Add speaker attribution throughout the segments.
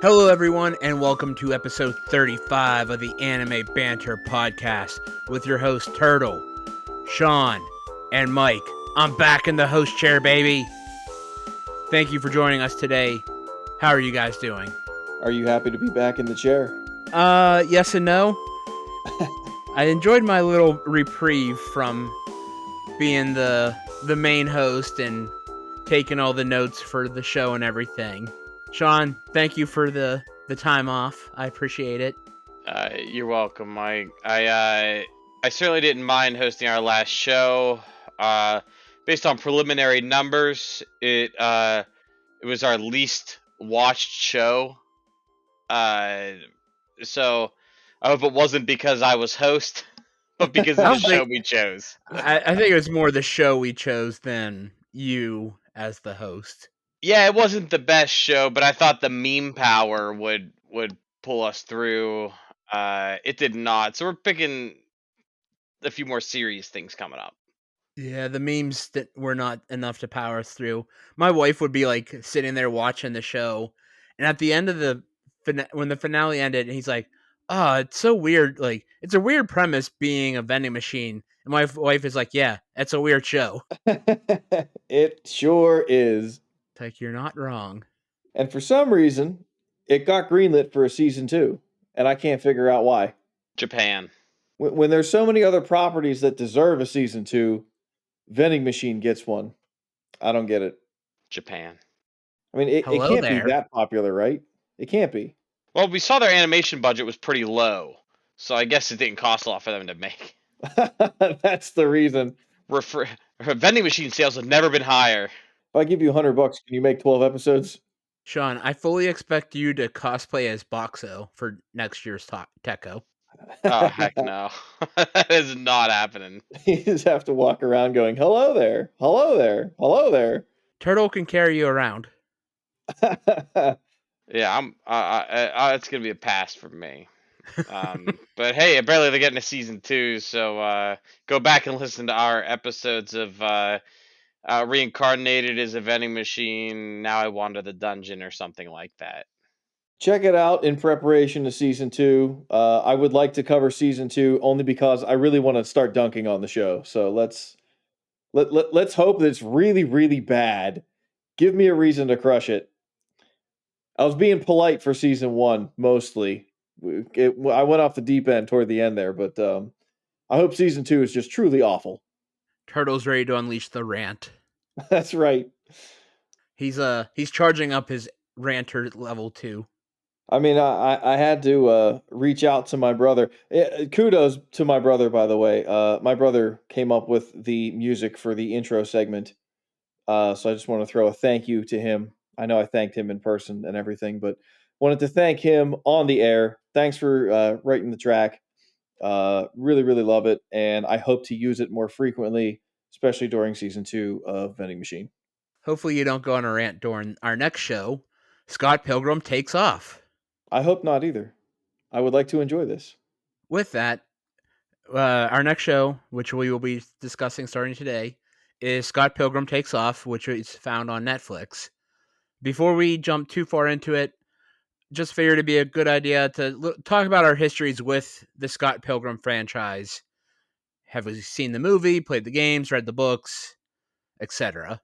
Speaker 1: Hello, everyone, and welcome to episode 35 of the Anime Banter podcast with your host, Turtle, Sean, and Mike. I'm back in the host chair, baby. Thank you for joining us today. How are you guys doing?
Speaker 2: Are you happy to be back in the chair?
Speaker 1: Yes and no. I enjoyed my little reprieve from being the main host and taking all the notes for the show and everything. Sean, thank you for the time off. I appreciate it.
Speaker 3: You're welcome, Mike. I certainly didn't mind hosting our last show. Based on preliminary numbers, it was our least watched show. So I hope it wasn't because I was host, but because of the show we chose.
Speaker 1: I think it was more the show we chose than you as the host.
Speaker 3: Yeah, it wasn't the best show, but I thought the meme power would pull us through. It did not. So we're picking a few more serious things coming up.
Speaker 1: Yeah, the memes that were not enough to power us through. My wife would be like sitting there watching the show, and at the end of when the finale ended, he's like, "Oh, it's so weird. Like, it's a weird premise being a vending machine." And my wife is like, "Yeah, it's a weird show."
Speaker 2: It sure is.
Speaker 1: It's like, you're not wrong.
Speaker 2: And for some reason, it got greenlit for a season 2, and I can't figure out why.
Speaker 3: Japan.
Speaker 2: When there's so many other properties that deserve a season 2, vending machine gets one. I don't get it.
Speaker 3: Japan.
Speaker 2: I mean, it
Speaker 1: Hello
Speaker 2: can't
Speaker 1: there.
Speaker 2: be that popular, right? It can't be.
Speaker 3: Well, we saw their animation budget was pretty low, so I guess it didn't cost a lot for them to make.
Speaker 2: That's the reason.
Speaker 3: Vending machine sales have never been higher.
Speaker 2: If I give you $100, can you make 12 episodes?
Speaker 1: Sean, I fully expect you to cosplay as Boxo for next year's Techo.
Speaker 3: Oh, heck no. That is not happening.
Speaker 2: You just have to walk around going, hello there, hello there, hello there.
Speaker 1: Turtle can carry you around.
Speaker 3: Yeah, it's going to be a pass for me. But hey, apparently they're getting a season 2, so go back and listen to our episodes of Reincarnated as a Vending Machine, Now I Wander the Dungeon, or something like that.
Speaker 2: Check it out in preparation to season 2. I would like to cover season 2 only because I really want to start dunking on the show. So let's hope that it's really, really bad. Give me a reason to crush it. I was being polite for season 1 mostly. I went off the deep end toward the end there, but I hope season 2 is just truly awful.
Speaker 1: Turtle's ready to unleash the rant.
Speaker 2: That's right.
Speaker 1: He's charging up his ranter level 2.
Speaker 2: I mean, I had to reach out to my brother. Kudos to my brother, by the way. My brother came up with the music for the intro segment. So I just want to throw a thank you to him. I know I thanked him in person and everything, but wanted to thank him on the air. Thanks for writing the track. Really, really love it. And I hope to use it more frequently, especially during season 2 of Vending Machine.
Speaker 1: Hopefully you don't go on a rant during our next show, Scott Pilgrim Takes Off.
Speaker 2: I hope not either. I would like to enjoy this.
Speaker 1: With that, our next show, which we will be discussing starting today, is Scott Pilgrim Takes Off, which is found on Netflix. Before we jump too far into it, just figured it'd be a good idea to talk about our histories with the Scott Pilgrim franchise. Have we seen the movie, played the games, read the books, etc.?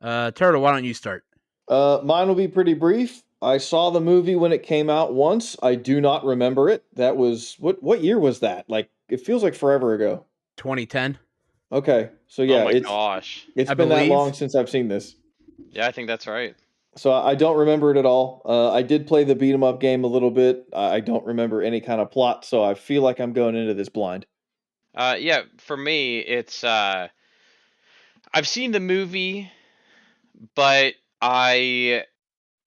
Speaker 1: Turtle, why don't you start?
Speaker 2: Mine will be pretty brief. I saw the movie when it came out once. I do not remember it. That was what year was that? Like it feels like forever ago.
Speaker 1: 2010.
Speaker 2: Okay. So yeah,
Speaker 3: Oh my gosh.
Speaker 2: it's been that long since I've seen this.
Speaker 3: Yeah, I think that's right.
Speaker 2: So I don't remember it at all. I did play the beat 'em up game a little bit. I don't remember any kind of plot, so I feel like I'm going into this blind.
Speaker 3: Yeah, for me, it's I've seen the movie, but I've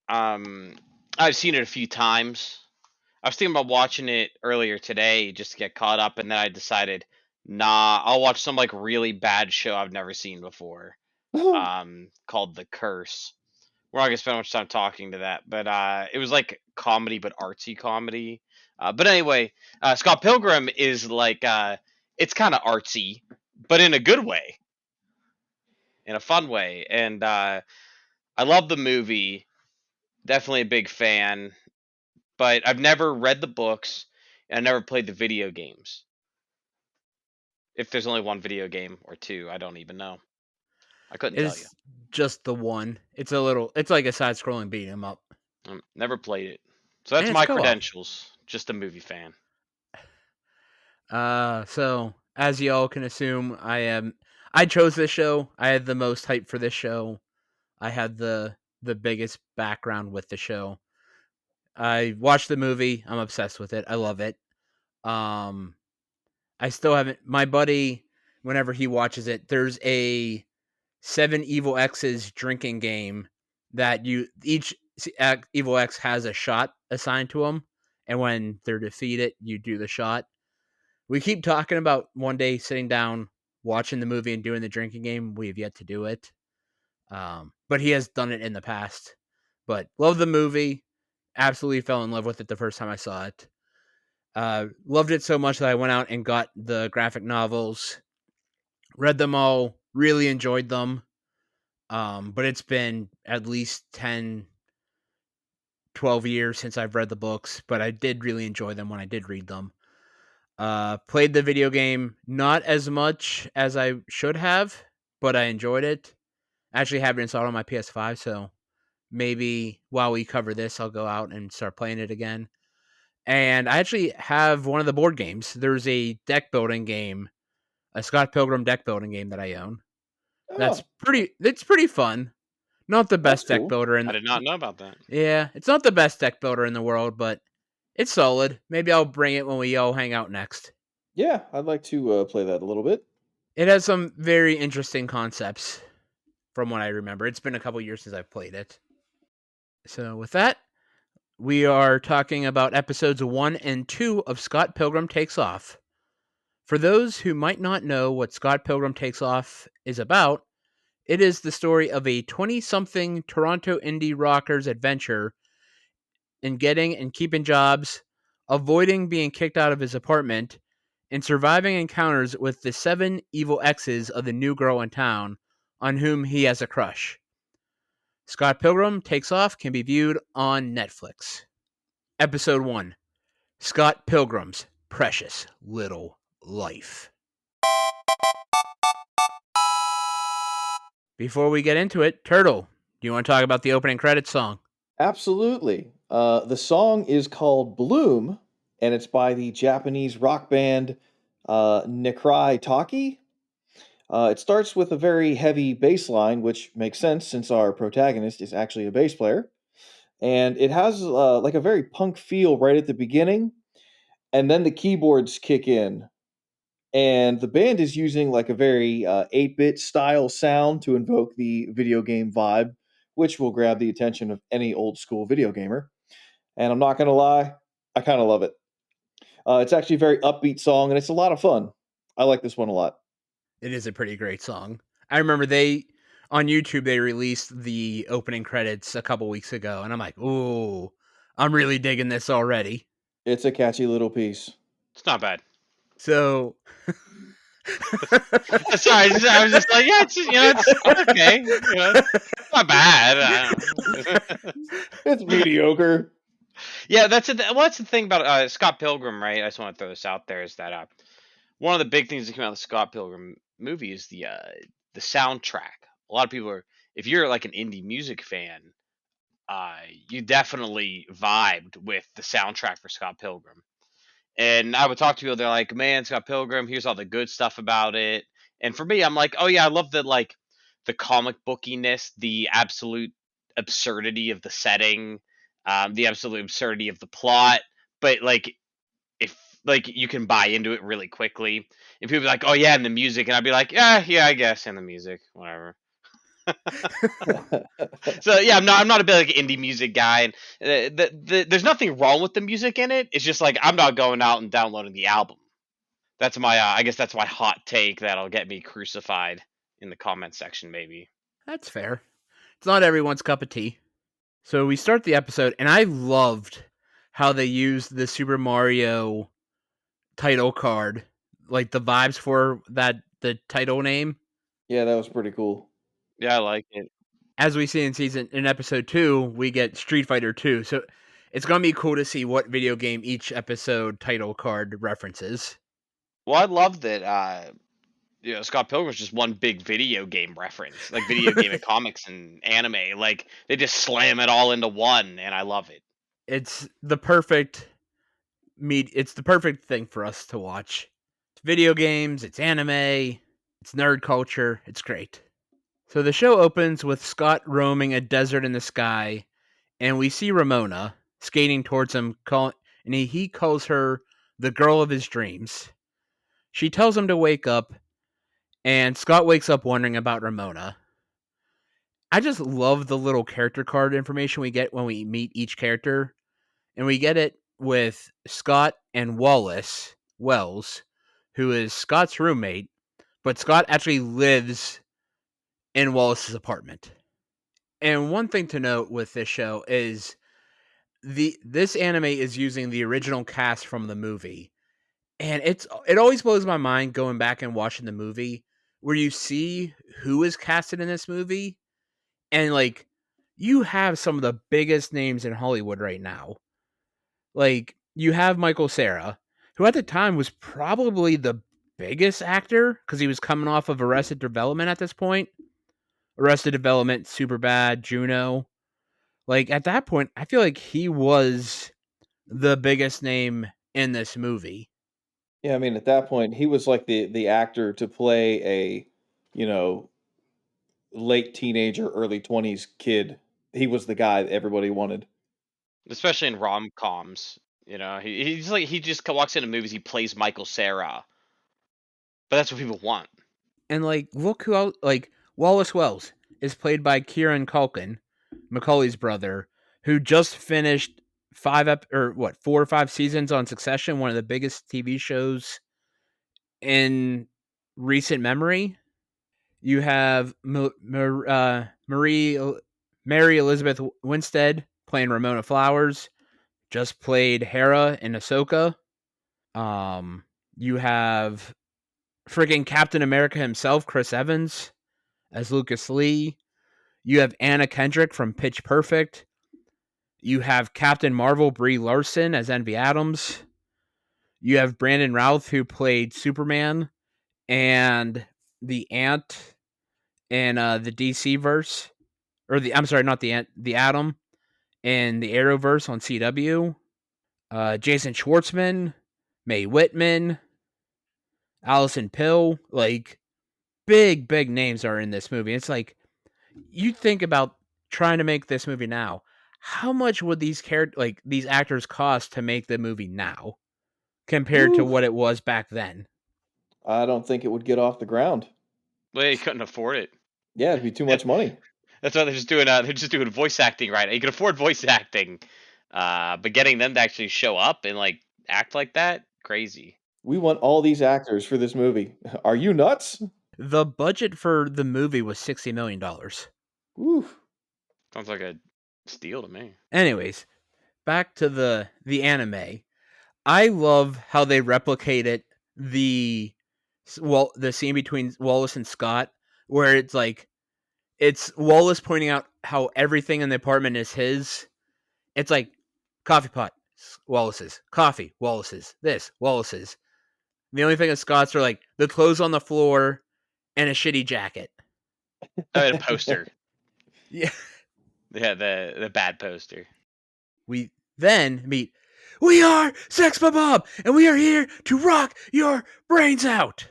Speaker 3: seen it a few times. I was thinking about watching it earlier today just to get caught up, and then I decided, nah, I'll watch some like really bad show I've never seen before, called The Curse. We're not gonna spend much time talking to that, but it was like comedy, but artsy comedy. But anyway, Scott Pilgrim is like it's kind of artsy, but in a good way, in a fun way, and I love the movie. Definitely a big fan. but I've never read the books and I never played the video games. If there's only one video game or two, I don't even know. I couldn't tell you.
Speaker 1: It's just the one. It's like a side-scrolling beat 'em up,
Speaker 3: Never played it. So
Speaker 1: and
Speaker 3: that's
Speaker 1: it's
Speaker 3: my
Speaker 1: co-op.
Speaker 3: credentials. Just a movie fan.
Speaker 1: So as y'all can assume, I chose this show. I had the most hype for this show. I had the biggest background with the show. I watched the movie. I'm obsessed with it. I love it. Um, I still haven't. My buddy, whenever he watches it, there's a Seven Evil X's drinking game that each Evil X has a shot assigned to them, and when they're defeated, you do the shot. We keep talking about one day sitting down, watching the movie, and doing the drinking game. We have yet to do it, but he has done it in the past. But love the movie. Absolutely fell in love with it the first time I saw it. Loved it so much that I went out and got the graphic novels, read them all, really enjoyed them. But it's been at least 10, 12 years since I've read the books, but I did really enjoy them when I did read them. Played the video game not as much as I should have, but I enjoyed it. I actually have it installed on my PS5, so maybe while we cover this, I'll go out and start playing it again. And I actually have one of the board games. There's a deck building game, a Scott Pilgrim deck building game that I own.
Speaker 2: Oh,
Speaker 1: It's pretty fun. Not the
Speaker 2: that's
Speaker 1: best deck
Speaker 2: cool.
Speaker 1: builder
Speaker 3: I did not know about that.
Speaker 1: yeah, it's not the best deck builder in the world, but it's solid. Maybe I'll bring it when we all hang out next.
Speaker 2: Yeah, I'd like to play that a little bit.
Speaker 1: It has some very interesting concepts from what I remember. It's been a couple years since I've played it. So with that, we are talking about episodes 1 and 2 of Scott Pilgrim Takes Off. For those who might not know what Scott Pilgrim Takes Off is about, it is the story of a 20-something Toronto indie rocker's adventure in getting and keeping jobs, avoiding being kicked out of his apartment, and surviving encounters with the 7 evil exes of the new girl in town on whom he has a crush. Scott Pilgrim Takes Off can be viewed on Netflix. Episode 1: Scott Pilgrim's Precious Little Life. Before we get into it, Turtle, do you want to talk about the opening credits song?
Speaker 2: Absolutely. The song is called Bloom, and it's by the Japanese rock band Nekrai Taki. It starts with a very heavy bass line, which makes sense since our protagonist is actually a bass player. And it has like a very punk feel right at the beginning, and then the keyboards kick in. And the band is using like a very 8-bit style sound to invoke the video game vibe, which will grab the attention of any old school video gamer. And I'm not going to lie, I kind of love it. It's actually a very upbeat song, and it's a lot of fun. I like this one a lot.
Speaker 1: It is a pretty great song. I remember on YouTube they released the opening credits a couple weeks ago, and I'm like, ooh, I'm really digging this already.
Speaker 2: It's a catchy little piece.
Speaker 3: It's not bad.
Speaker 1: So,
Speaker 3: Sorry, I was just like, yeah, it's okay. It's not bad. I don't know.
Speaker 2: It's mediocre.
Speaker 3: Yeah, that's the thing about Scott Pilgrim, right? I just want to throw this out there is that one of the big things that came out of the Scott Pilgrim movie is the soundtrack. A lot of people are, if you're like an indie music fan, you definitely vibed with the soundtrack for Scott Pilgrim. And I would talk to people, they're like, "Man, Scott Pilgrim, here's all the good stuff about it." And for me, I'm like, "Oh yeah, I love the comic bookiness, the absolute absurdity of the setting, the absolute absurdity of the plot." But like, if like you can buy into it really quickly, and people be like, "Oh yeah," and the music, and I'd be like, "Yeah, yeah, I guess," and the music, whatever. So yeah, I'm not a big like indie music guy, and there's nothing wrong with the music in it. It's just like I'm not going out and downloading the album. That's my I guess that's my hot take that'll get me crucified in the comment section maybe.
Speaker 1: that's fair. It's not everyone's cup of tea. So we start the episode, and I loved how they used the Super Mario title card, like the vibes for the title name.
Speaker 2: Yeah, that was pretty cool.
Speaker 3: Yeah, I like it.
Speaker 1: As we see in episode 2, we get Street Fighter 2. So it's gonna be cool to see what video game each episode title card references.
Speaker 3: Well, I love that. Scott Pilgrim's just one big video game reference, like video game and comics and anime. Like they just slam it all into one, and I love it.
Speaker 1: It's the perfect It's the perfect thing for us to watch. It's video games, it's anime, it's nerd culture. It's great. So the show opens with Scott roaming a desert in the sky, and we see Ramona skating towards him, and he calls her the girl of his dreams. She tells him to wake up, and Scott wakes up wondering about Ramona. I just love the little character card information we get when we meet each character, and we get it with Scott and Wallace Wells, who is Scott's roommate, but Scott actually lives in Wallace's apartment. And one thing to note with this show is this anime is using the original cast from the movie. And it always blows my mind going back and watching the movie where you see who is casted in this movie, and like you have some of the biggest names in Hollywood right now. Like you have Michael Cera, who at the time was probably the biggest actor because he was coming off of Arrested Development at this point. Arrested Development, Superbad, Juno. Like at that point, I feel like he was the biggest name in this movie.
Speaker 2: Yeah, I mean, at that point, he was like the actor to play a, you know, late teenager, early 20s kid. He was the guy that everybody wanted.
Speaker 3: Especially in rom coms. He's like he just walks into movies. He plays Michael Cera, but that's what people want.
Speaker 1: And like, look who else, like Wallace Wells is played by Kieran Culkin, Macaulay's brother, who just finished 4 or 5 seasons on Succession, one of the biggest TV shows in recent memory. You have Mary Elizabeth Winstead playing Ramona Flowers, just played Hera in Ahsoka. You have freaking Captain America himself, Chris Evans, as Lucas Lee. You have Anna Kendrick from Pitch Perfect. You have Captain Marvel, Brie Larson, as Envy Adams. You have Brandon Routh, who played Superman and the Ant in the DC verse, or I'm sorry, not the Ant, the Atom in the Arrowverse on CW. Jason Schwartzman, Mae Whitman, Allison Pill, like big names are in this movie. It's like you think about trying to make this movie now. How much would these actors cost to make the movie now compared to
Speaker 2: Woo.
Speaker 1: what it was back then?
Speaker 2: I don't think it would get off the ground.
Speaker 3: Well, he couldn't afford it.
Speaker 2: Yeah, it'd be too much money.
Speaker 3: That's why they're just doing voice acting right. You can afford voice acting, but getting them to actually show up and like act like that, crazy.
Speaker 2: We want all these actors for this movie. Are you nuts?
Speaker 1: The budget for the movie was $60 million.
Speaker 2: Woo.
Speaker 3: Sounds like a steal to me.
Speaker 1: Anyways, back to the anime. I love how they replicated the scene between Wallace and Scott, where it's Wallace pointing out how everything in the apartment is his. It's like coffee pot, Wallace's, coffee, Wallace's, this, Wallace's. The only thing that Scott's are like the clothes on the floor and a shitty jacket.
Speaker 3: I had a poster.
Speaker 1: Yeah.
Speaker 3: Yeah, the bad poster.
Speaker 1: We then meet. We are Sex Bob, and we are here to rock your brains out.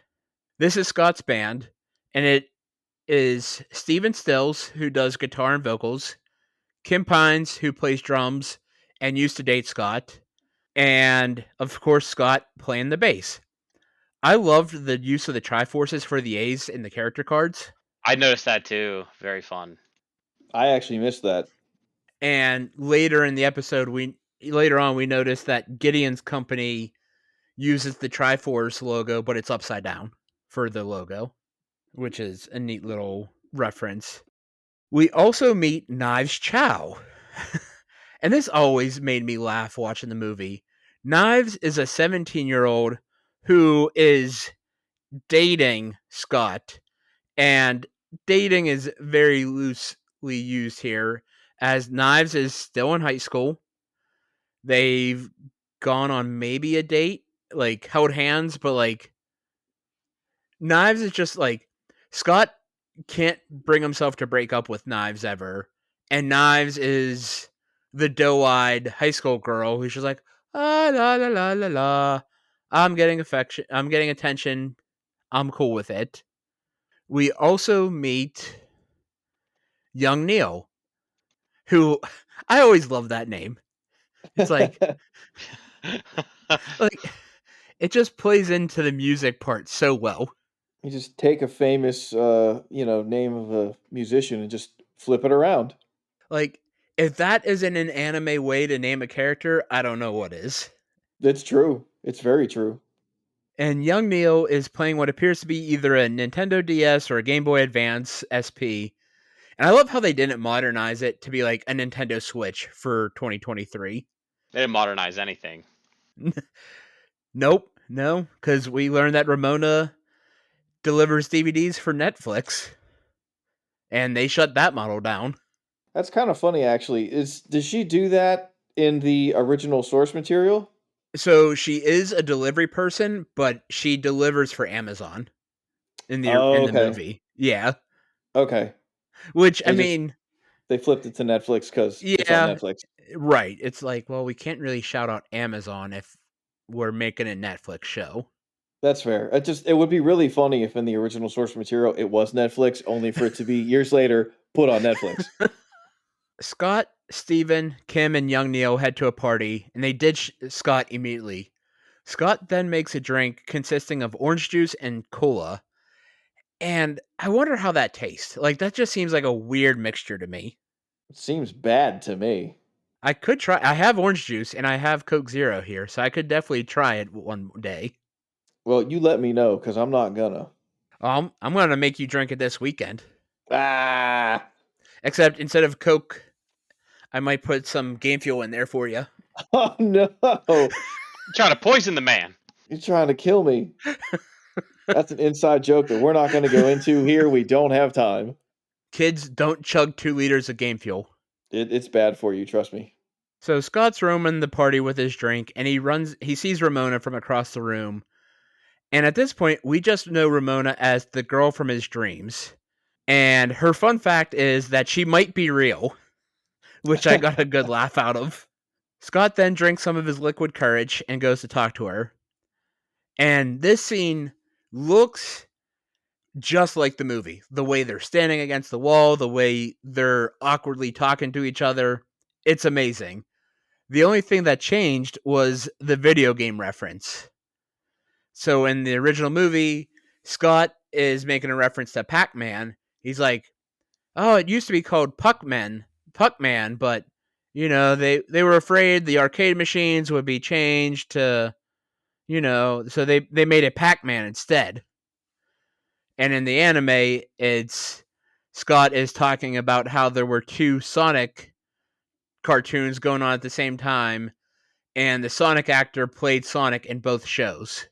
Speaker 1: This is Scott's band, and it is Steven Stills, who does guitar and vocals, Kim Pines, who plays drums and used to date Scott, and of course Scott playing the bass. I loved the use of the Triforces for the A's in the character cards.
Speaker 3: I noticed that too. Very fun.
Speaker 2: I actually missed that.
Speaker 1: And later in the episode, later on we noticed that Gideon's company uses the Triforce logo, but it's upside down for the logo, which is a neat little reference. We also meet Knives Chow. And this always made me laugh watching the movie. Knives is a 17-year-old who is dating Scott, and dating is very loosely used here, as Knives is still in high school. They've gone on maybe a date, like held hands, but like Knives is just like Scott can't bring himself to break up with Knives ever, and Knives is the doe-eyed high school girl who's just like ah la la la la la. I'm getting affection. I'm getting attention. I'm cool with it. We also meet young Neil, who I always love that name. It's like it just plays into the music part so well.
Speaker 2: You just take a famous, name of a musician and just flip it around.
Speaker 1: Like if that isn't an anime way to name a character, I don't know what is.
Speaker 2: It's true. It's very true.
Speaker 1: And young Neil is playing what appears to be either a Nintendo DS or a Game Boy Advance SP. And I love how they didn't modernize it to be like a Nintendo Switch for 2023.
Speaker 3: They didn't modernize anything.
Speaker 1: Nope, no, because we learned that Ramona delivers DVDs for Netflix, and they shut that model down.
Speaker 2: That's kind of funny, actually. Does she do that in the original source material?
Speaker 1: So she is a delivery person, but she delivers for Amazon in
Speaker 2: Oh,
Speaker 1: the
Speaker 2: okay.
Speaker 1: movie. Yeah,
Speaker 2: Okay.
Speaker 1: which I
Speaker 2: They just
Speaker 1: mean,
Speaker 2: they flipped it to Netflix because it's on
Speaker 1: yeah,
Speaker 2: Netflix.
Speaker 1: right. It's like, well, we can't really shout out Amazon if we're making a Netflix show.
Speaker 2: That's fair. It would be really funny if in the original source material it was Netflix, only for it to be years later put on Netflix.
Speaker 1: Scott, Steven, Kim, and young Neil head to a party, and they ditch Scott immediately. Scott then makes a drink consisting of orange juice and cola, and I wonder how that tastes. Like, that just seems like a weird mixture to me.
Speaker 2: It seems bad to me.
Speaker 1: I could try. I have orange juice and I have Coke Zero here, so I could definitely try it one day.
Speaker 2: Well, you let me know because I'm not gonna.
Speaker 1: I'm gonna make you drink it this weekend.
Speaker 2: Ah!
Speaker 1: Except instead of Coke, I might put some Game Fuel in there for you.
Speaker 2: Oh no!
Speaker 3: Trying to poison the man.
Speaker 2: You're trying to kill me. That's an inside joke that we're not going to go into here. We don't have time.
Speaker 1: Kids, don't chug 2 liters of Game Fuel.
Speaker 2: It's bad for you, trust me.
Speaker 1: So Scott's roaming the party with his drink, and he sees Ramona from across the room. And at this point, we just know Ramona as the girl from his dreams. And her fun fact is that she might be real, which I got a good laugh out of. Scott then drinks some of his liquid courage and goes to talk to her. And this scene looks just like the movie. The way they're standing against the wall, the way they're awkwardly talking to each other. It's amazing. The only thing that changed was the video game reference. So in the original movie, Scott is making a reference to Pac-Man. He's like, "Oh, it used to be called Puckman, but they were afraid the arcade machines would be changed to, so they made it Pac-Man instead." And in the anime, it's Scott is talking about how there were two Sonic cartoons going on at the same time, and the Sonic actor played Sonic in both shows.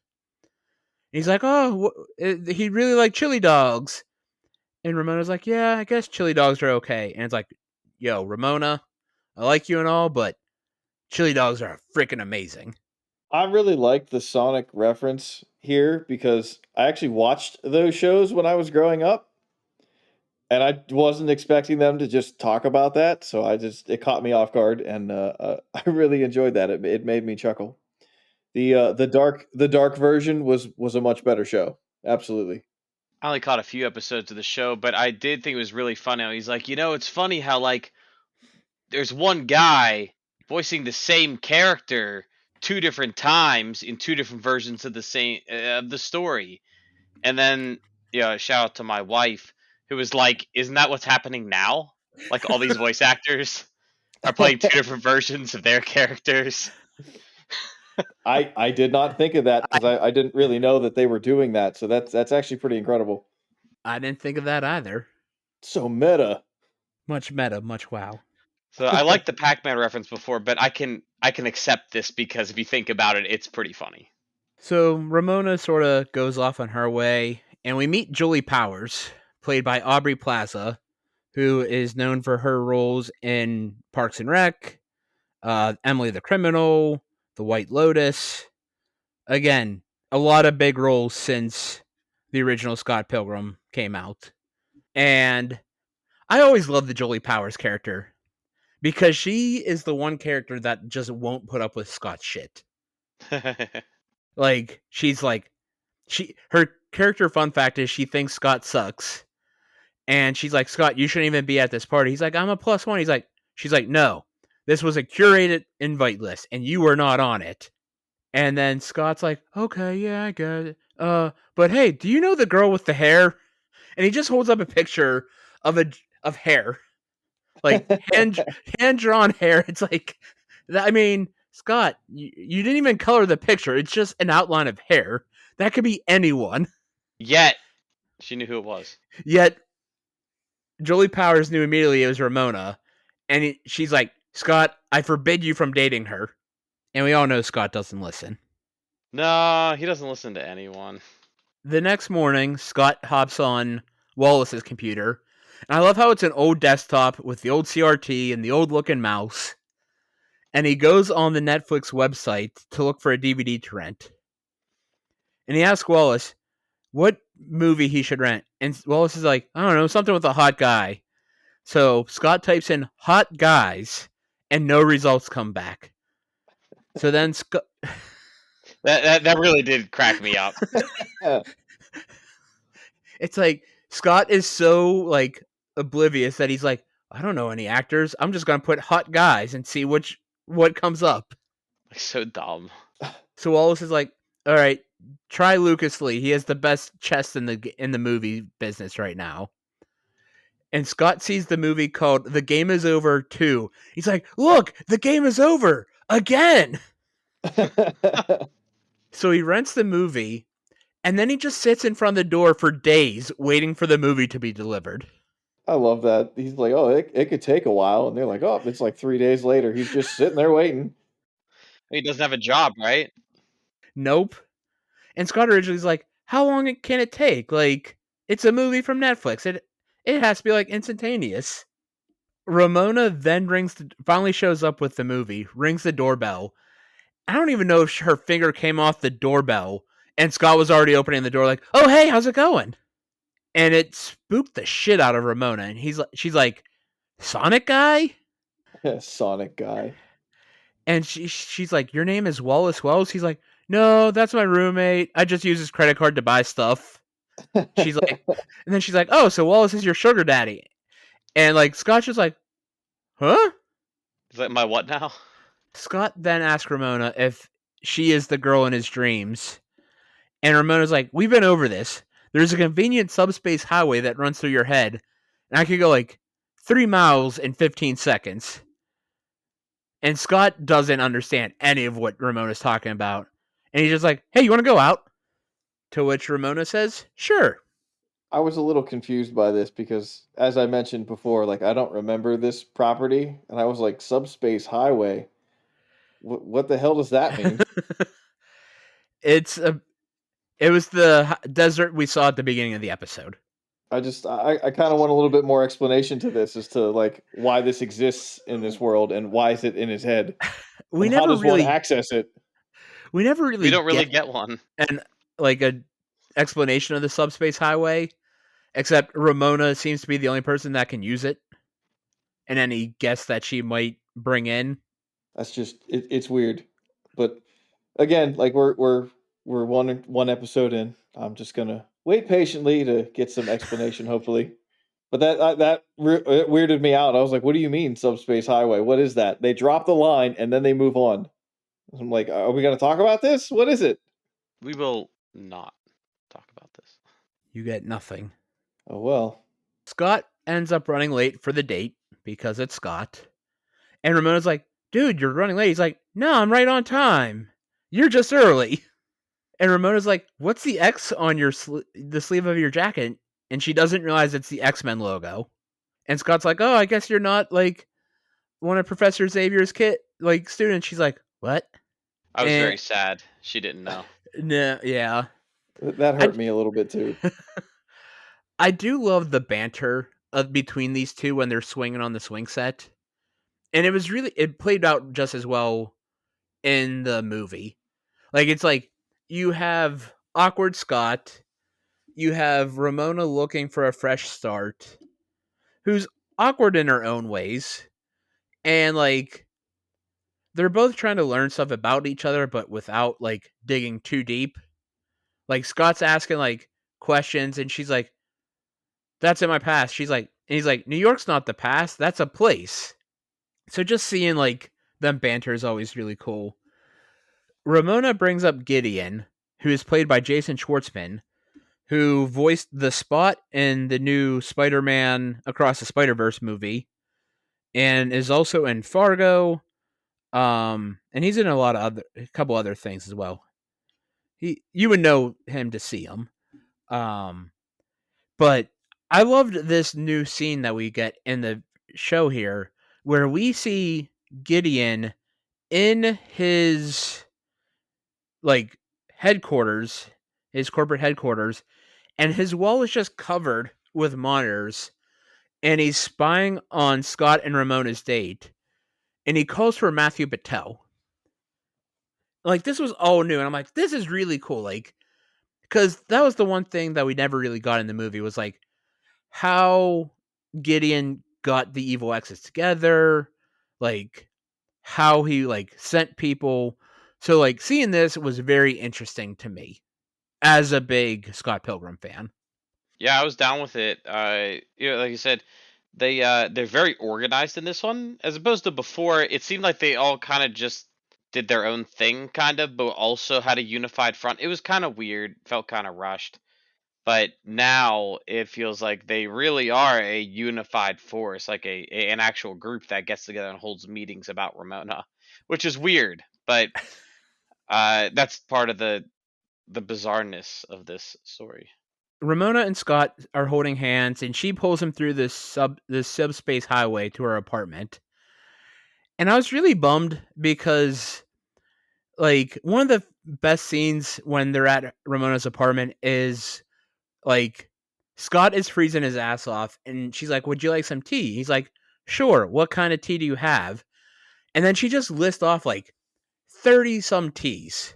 Speaker 1: He's like, "Oh, he really liked chili dogs." And Ramona's like, "Yeah, I guess chili dogs are okay." And it's like, "Yo, Ramona, I like you and all, but chili dogs are freaking amazing."
Speaker 2: I really like the Sonic reference here because I actually watched those shows when I was growing up. And I wasn't expecting them to just talk about that, so it caught me off guard, and I really enjoyed that. It made me chuckle. The dark version was a much better show. Absolutely.
Speaker 3: I only caught a few episodes of the show, but I did think it was really funny. He's like, it's funny how like there's one guy voicing the same character 2 different times in 2 different versions of the same of the story, and then shout out to my wife who was like, "Isn't that what's happening now? Like all these voice actors are playing 2 different versions of their characters."
Speaker 2: I did not think of that
Speaker 1: I,
Speaker 2: because I didn't really know that they were doing that. So that's actually pretty incredible.
Speaker 1: I didn't think of that either.
Speaker 2: So meta.
Speaker 1: Much meta, much wow.
Speaker 3: So I liked the Pac-Man reference before, but I can accept this because if you think about it, it's pretty funny.
Speaker 1: So Ramona sort of goes off on her way, and we meet Julie Powers, played by Aubrey Plaza, who is known for her roles in Parks and Rec, Emily the Criminal, The White Lotus. Again, a lot of big roles since the original Scott Pilgrim came out. And I always loved the Jolie Powers character because she is the one character that just won't put up with Scott's shit. Like, her character fun fact is she thinks Scott sucks. And she's like, Scott, you shouldn't even be at this party. He's like, I'm a +1. She's like, no, this was a curated invite list and you were not on it. And then Scott's like, okay, yeah, I get it. But hey, do you know the girl with the hair? And he just holds up a picture of hair, like hand drawn hair. It's like, I mean, Scott, you didn't even color the picture. It's just an outline of hair. That could be anyone.
Speaker 3: Yet she knew who it was.
Speaker 1: Yet Jolie Powers knew immediately it was Ramona, and she's like, Scott, I forbid you from dating her. And we all know Scott doesn't listen.
Speaker 3: No, he doesn't listen to anyone.
Speaker 1: The next morning, Scott hops on Wallace's computer, and I love how it's an old desktop with the old CRT and the old looking mouse. And he goes on the Netflix website to look for a DVD to rent. And he asks Wallace what movie he should rent. And Wallace is like, I don't know, something with a hot guy. So Scott types in hot guys, and no results come back. So then Scott...
Speaker 3: That really did crack me up.
Speaker 1: It's like Scott is so like oblivious that he's like, I don't know any actors. I'm just gonna put hot guys and see what comes up.
Speaker 3: Like, so dumb.
Speaker 1: So Wallace is like, all right, try Lucas Lee. He has the best chest in the movie business right now. And Scott sees the movie called The Game Is Over 2. He's like, look, the game is over again. So he rents the movie, and then he just sits in front of the door for days waiting for the movie to be delivered.
Speaker 2: I love that. He's like, oh, it could take a while. And they're like, oh, it's like 3 days later. He's just sitting there waiting.
Speaker 3: He doesn't have a job, right?
Speaker 1: Nope. And Scott originally was like, how long can it take? Like, it's a movie from Netflix. It has to be like instantaneous. Ramona then finally shows up with the movie, rings the doorbell. I don't even know if her finger came off the doorbell, and Scott was already opening the door like, oh, hey, how's it going? And it spooked the shit out of Ramona. And she's like, Sonic guy?
Speaker 2: Sonic guy.
Speaker 1: And she's like, your name is Wallace Wells? He's like, no, that's my roommate. I just use his credit card to buy stuff. She's like, and then she's like, oh, so Wallace is your sugar daddy. And like, Scott's just like, huh?
Speaker 3: Is that my what now?
Speaker 1: Scott then asks Ramona if she is the girl in his dreams. And Ramona's like, we've been over this. There's a convenient subspace highway that runs through your head. And I could go like 3 miles in 15 seconds. And Scott doesn't understand any of what Ramona's talking about. And he's just like, hey, you want to go out? To which Ramona says, sure.
Speaker 2: I was a little confused by this because, as I mentioned before, like, I don't remember this property. And I was like, subspace highway. What the hell does that mean?
Speaker 1: It was the desert we saw at the beginning of the episode.
Speaker 2: I kind of want a little bit more explanation to this as to like why this exists in this world and why is it in his head. How does one access it?
Speaker 1: We don't
Speaker 3: really get one.
Speaker 1: And like a explanation of the subspace highway, except Ramona seems to be the only person that can use it, and any guest that she might bring in.
Speaker 2: That's just it's weird, but again, like we're one episode in. I'm just gonna wait patiently to get some explanation, hopefully. But it weirded me out. I was like, "What do you mean subspace highway? What is that?" They drop the line and then they move on. I'm like, "Are we gonna talk about this? What is it?"
Speaker 3: We will not talk about this.
Speaker 1: You get nothing.
Speaker 2: Oh well.
Speaker 1: Scott ends up running late for the date because it's Scott, and Ramona's like, dude, you're running late. He's like, no, I'm right on time. You're just early. And Ramona's like, what's the X on the sleeve of your jacket? And she doesn't realize it's the X-Men logo. And Scott's like, oh, I guess you're not like one of Professor Xavier's students. She's like, what?
Speaker 3: I was very sad. She didn't know.
Speaker 1: No, yeah.
Speaker 2: That hurt me a little bit too.
Speaker 1: I do love the banter between these two when they're swinging on the swing set. and it played out just as well in the movie. Like it's like you have awkward Scott, you have Ramona looking for a fresh start, who's awkward in her own ways, and like they're both trying to learn stuff about each other, but without like digging too deep. Like Scott's asking like questions, and she's like, "That's in my past." She's like, and he's like, "New York's not the past. That's a place." So just seeing like them banter is always really cool. Ramona brings up Gideon, who is played by Jason Schwartzman, who voiced the Spot in the new Spider-Man Across the Spider-Verse movie, and is also in Fargo. And he's in a couple other things as well. You would know him to see him. Um, but I loved this new scene that we get in the show here, where we see Gideon in his like headquarters, his corporate headquarters, and his wall is just covered with monitors, and he's spying on Scott and Ramona's date, and he calls for Matthew Patel. Like this was all new, and I'm like, this is really cool. Like, because that was the one thing that we never really got in the movie was like how Gideon got the evil exes together, like how he like sent people. So like seeing this was very interesting to me as a big Scott Pilgrim fan.
Speaker 3: Yeah, I was down with it. Like you said, they're very organized in this one, as opposed to before. It seemed like they all kind of just did their own thing, kind of, but also had a unified front. It was kind of weird, felt kind of rushed. But now it feels like they really are a unified force, like an actual group that gets together and holds meetings about Ramona, which is weird, but that's part of the bizarreness of this story.
Speaker 1: Ramona and Scott are holding hands, and she pulls him through this subspace highway to her apartment. And I was really bummed because like one of the best scenes when they're at Ramona's apartment is like Scott is freezing his ass off, and she's like, "Would you like some tea?" He's like, "Sure. What kind of tea do you have?" And then she just lists off like 30 some teas,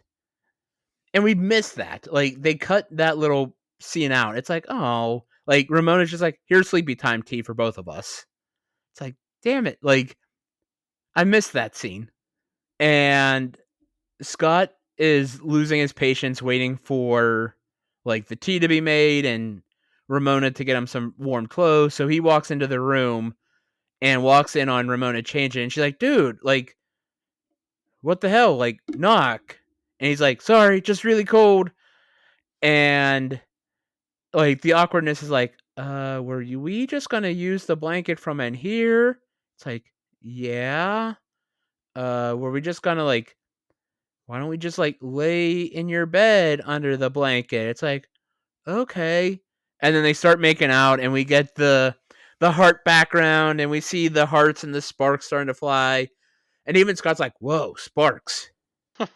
Speaker 1: and we missed that. Like they cut that little scene out. It's like, oh, like Ramona's just like, "Here's sleepy time tea for both of us." It's like, damn it! Like I missed that scene, and Scott is losing his patience waiting for like the tea to be made and Ramona to get him some warm clothes. So he walks into the room and walks in on Ramona changing, and she's like, "Dude, like what the hell? Like knock." And he's like, "Sorry, just really cold." And like the awkwardness is like, were we just gonna use the blanket from in here?" It's like, yeah. Were we just gonna like why don't we just like lay in your bed under the blanket? It's like, okay. And then they start making out, and we get the heart background, and we see the hearts and the sparks starting to fly. And even Scott's like, whoa, sparks.
Speaker 2: That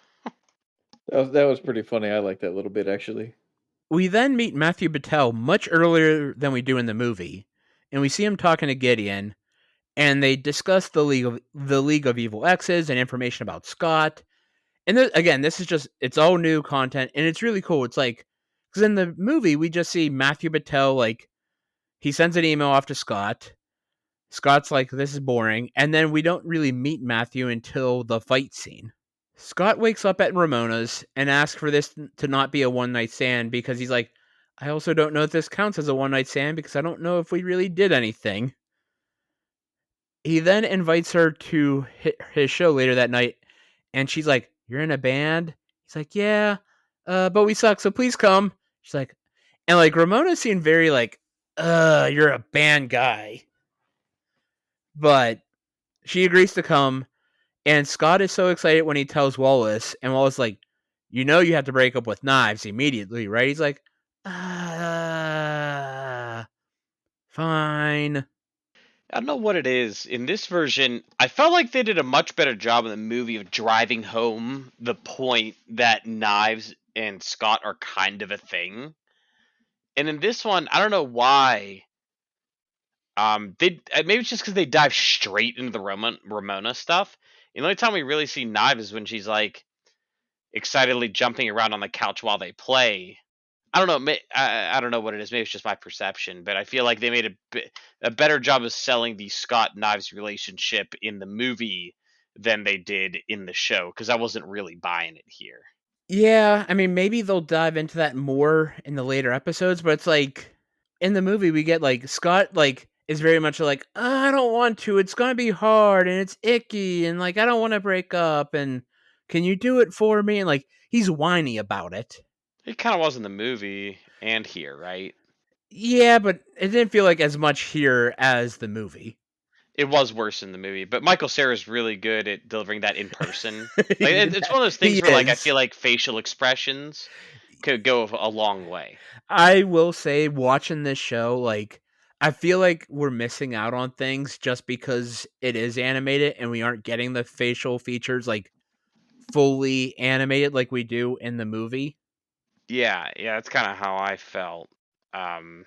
Speaker 2: was pretty funny. I like that little bit actually.
Speaker 1: We then meet Matthew Patel much earlier than we do in the movie, and we see him talking to Gideon, and they discuss the League of Evil Exes and information about Scott. And again, this is just it's all new content, and it's really cool. It's like because in the movie we just see Matthew Patel like he sends an email off to Scott. Scott's like, "This is boring," and then we don't really meet Matthew until the fight scene. Scott wakes up at Ramona's and asks for this to not be a one night stand because he's like, "I also don't know if this counts as a one night stand because I don't know if we really did anything." He then invites her to his show later that night, and she's like, "You're in a band?" He's like, "Yeah, but we suck, so please come." She's like, and like Ramona seemed very like, "You're a band guy," but she agrees to come. And Scott is so excited when he tells Wallace, and Wallace is like, "You know, you have to break up with Knives immediately, right?" He's like, fine."
Speaker 3: I don't know what it is. In this version, I felt like they did a much better job in the movie of driving home the point that Knives and Scott are kind of a thing. And in this one, I don't know why. They maybe it's just because they dive straight into the Ramona stuff. And the only time we really see Knives is when she's like excitedly jumping around on the couch while they play. I don't know. I don't know what it is. Maybe it's just my perception, but I feel like they made a better job of selling the Scott Knives relationship in the movie than they did in the show because I wasn't really buying it here.
Speaker 1: Yeah, I mean, maybe they'll dive into that more in the later episodes, but it's like in the movie we get like Scott like is very much like I don't want to. It's gonna be hard and it's icky and like I don't want to break up and can you do it for me? And like he's whiny about it.
Speaker 3: It kind of was in the movie and here, right?
Speaker 1: Yeah, but it didn't feel like as much here as the movie.
Speaker 3: It was worse in the movie, but Michael Cera's really good at delivering that in person. Like it's one of those
Speaker 1: He
Speaker 3: things where like I
Speaker 1: is.
Speaker 3: feel like facial expressions could go a long way.
Speaker 1: I will say, watching this show, like, I feel like we're missing out on things just because it is animated and we aren't getting the facial features, like, fully animated like we do in the movie.
Speaker 3: Yeah, yeah, that's kind of how I felt. Um,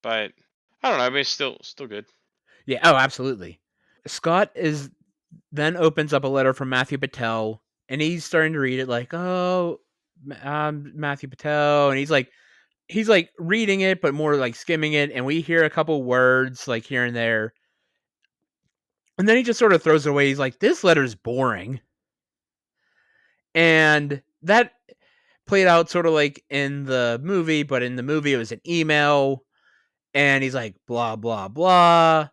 Speaker 3: but I don't know. I mean, it's still good.
Speaker 1: Yeah, oh, absolutely. Scott is then opens up a letter from Matthew Patel and he's starting to read it like, oh, Matthew Patel. And he's like reading it, but more like skimming it. And we hear a couple words like here and there. And then he just sort of throws it away. He's like, this letter's boring. And that played out sort of like in the movie, but in the movie it was an email. And he's like, blah, blah, blah,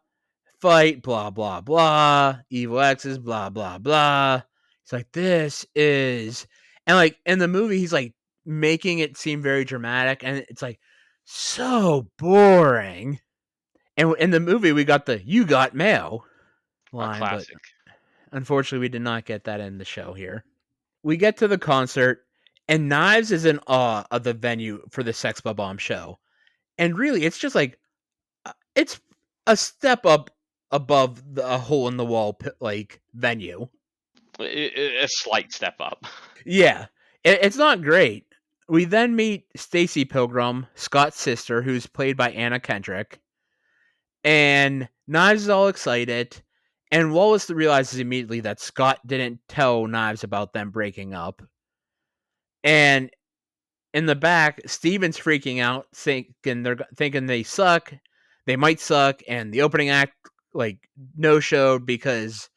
Speaker 1: fight, blah, blah, blah, evil X's, blah, blah, blah. He's like, this is. And like in the movie, he's like making it seem very dramatic. And it's like so boring. And in the movie, we got the you got mail
Speaker 3: A
Speaker 1: line, but
Speaker 3: classic.
Speaker 1: unfortunately, we did not get that in the show here. We get to the concert, and Knives is in awe of the venue for the Sex Bomb show. And really, it's just like, it's a step up above a hole in the wall, like, venue.
Speaker 3: A slight step up.
Speaker 1: Yeah, it's not great. We then meet Stacy Pilgrim, Scott's sister, who's played by Anna Kendrick. And Knives is all excited. And Wallace realizes immediately that Scott didn't tell Knives about them breaking up. And in the back, Steven's freaking out, thinking they suck, they might suck, and the opening act like no showed because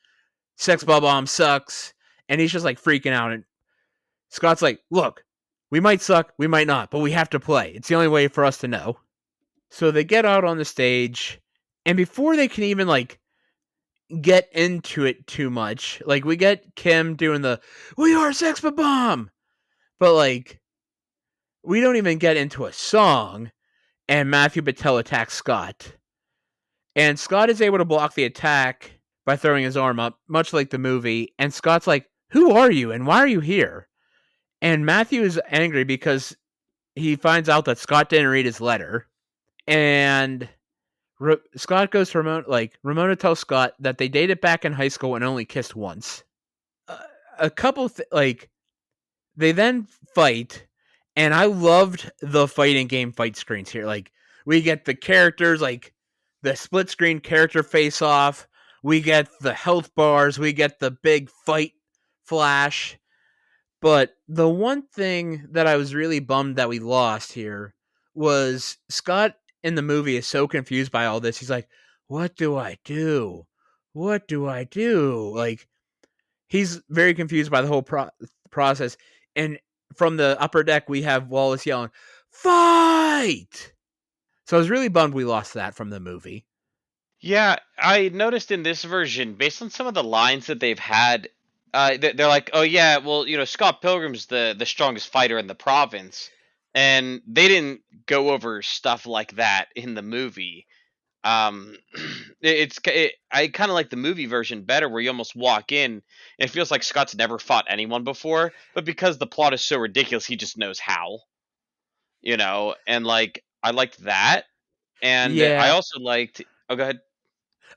Speaker 1: Sex Bomb sucks, and he's just like freaking out. And Scott's like, "Look, we might suck, we might not, but we have to play. It's the only way for us to know." So they get out on the stage, and before they can even like get into it too much, like we get Kim doing the "We are Sex Bomb," but like we don't even get into a song, and Matthew Patel attacks Scott. And Scott is able to block the attack by throwing his arm up, much like the movie. And Scott's like, who are you and why are you here? And Matthew is angry because he finds out that Scott didn't read his letter. And Scott goes to Ramona, like, Ramona tells Scott that they dated back in high school and only kissed once. A couple, like, they then fight, and I loved the fighting game fight screens here. Like, we get the characters, like the split screen character face off. We get the health bars. We get the big fight flash. But the one thing that I was really bummed that we lost here was Scott in the movie is so confused by all this. He's like, what do I do? What do I do? Like, he's very confused by the whole process. And from the upper deck, we have Wallace yelling, fight! So I was really bummed we lost that from the movie.
Speaker 3: Yeah, I noticed in this version, based on some of the lines that they've had, they're like, "Oh yeah, well, Scott Pilgrim's the strongest fighter in the province," and they didn't go over stuff like that in the movie. I kind of like the movie version better, where you almost walk in and it feels like Scott's never fought anyone before, but because the plot is so ridiculous, he just knows how, and like I liked that, and I
Speaker 1: Yeah.
Speaker 3: also liked. Oh, go ahead.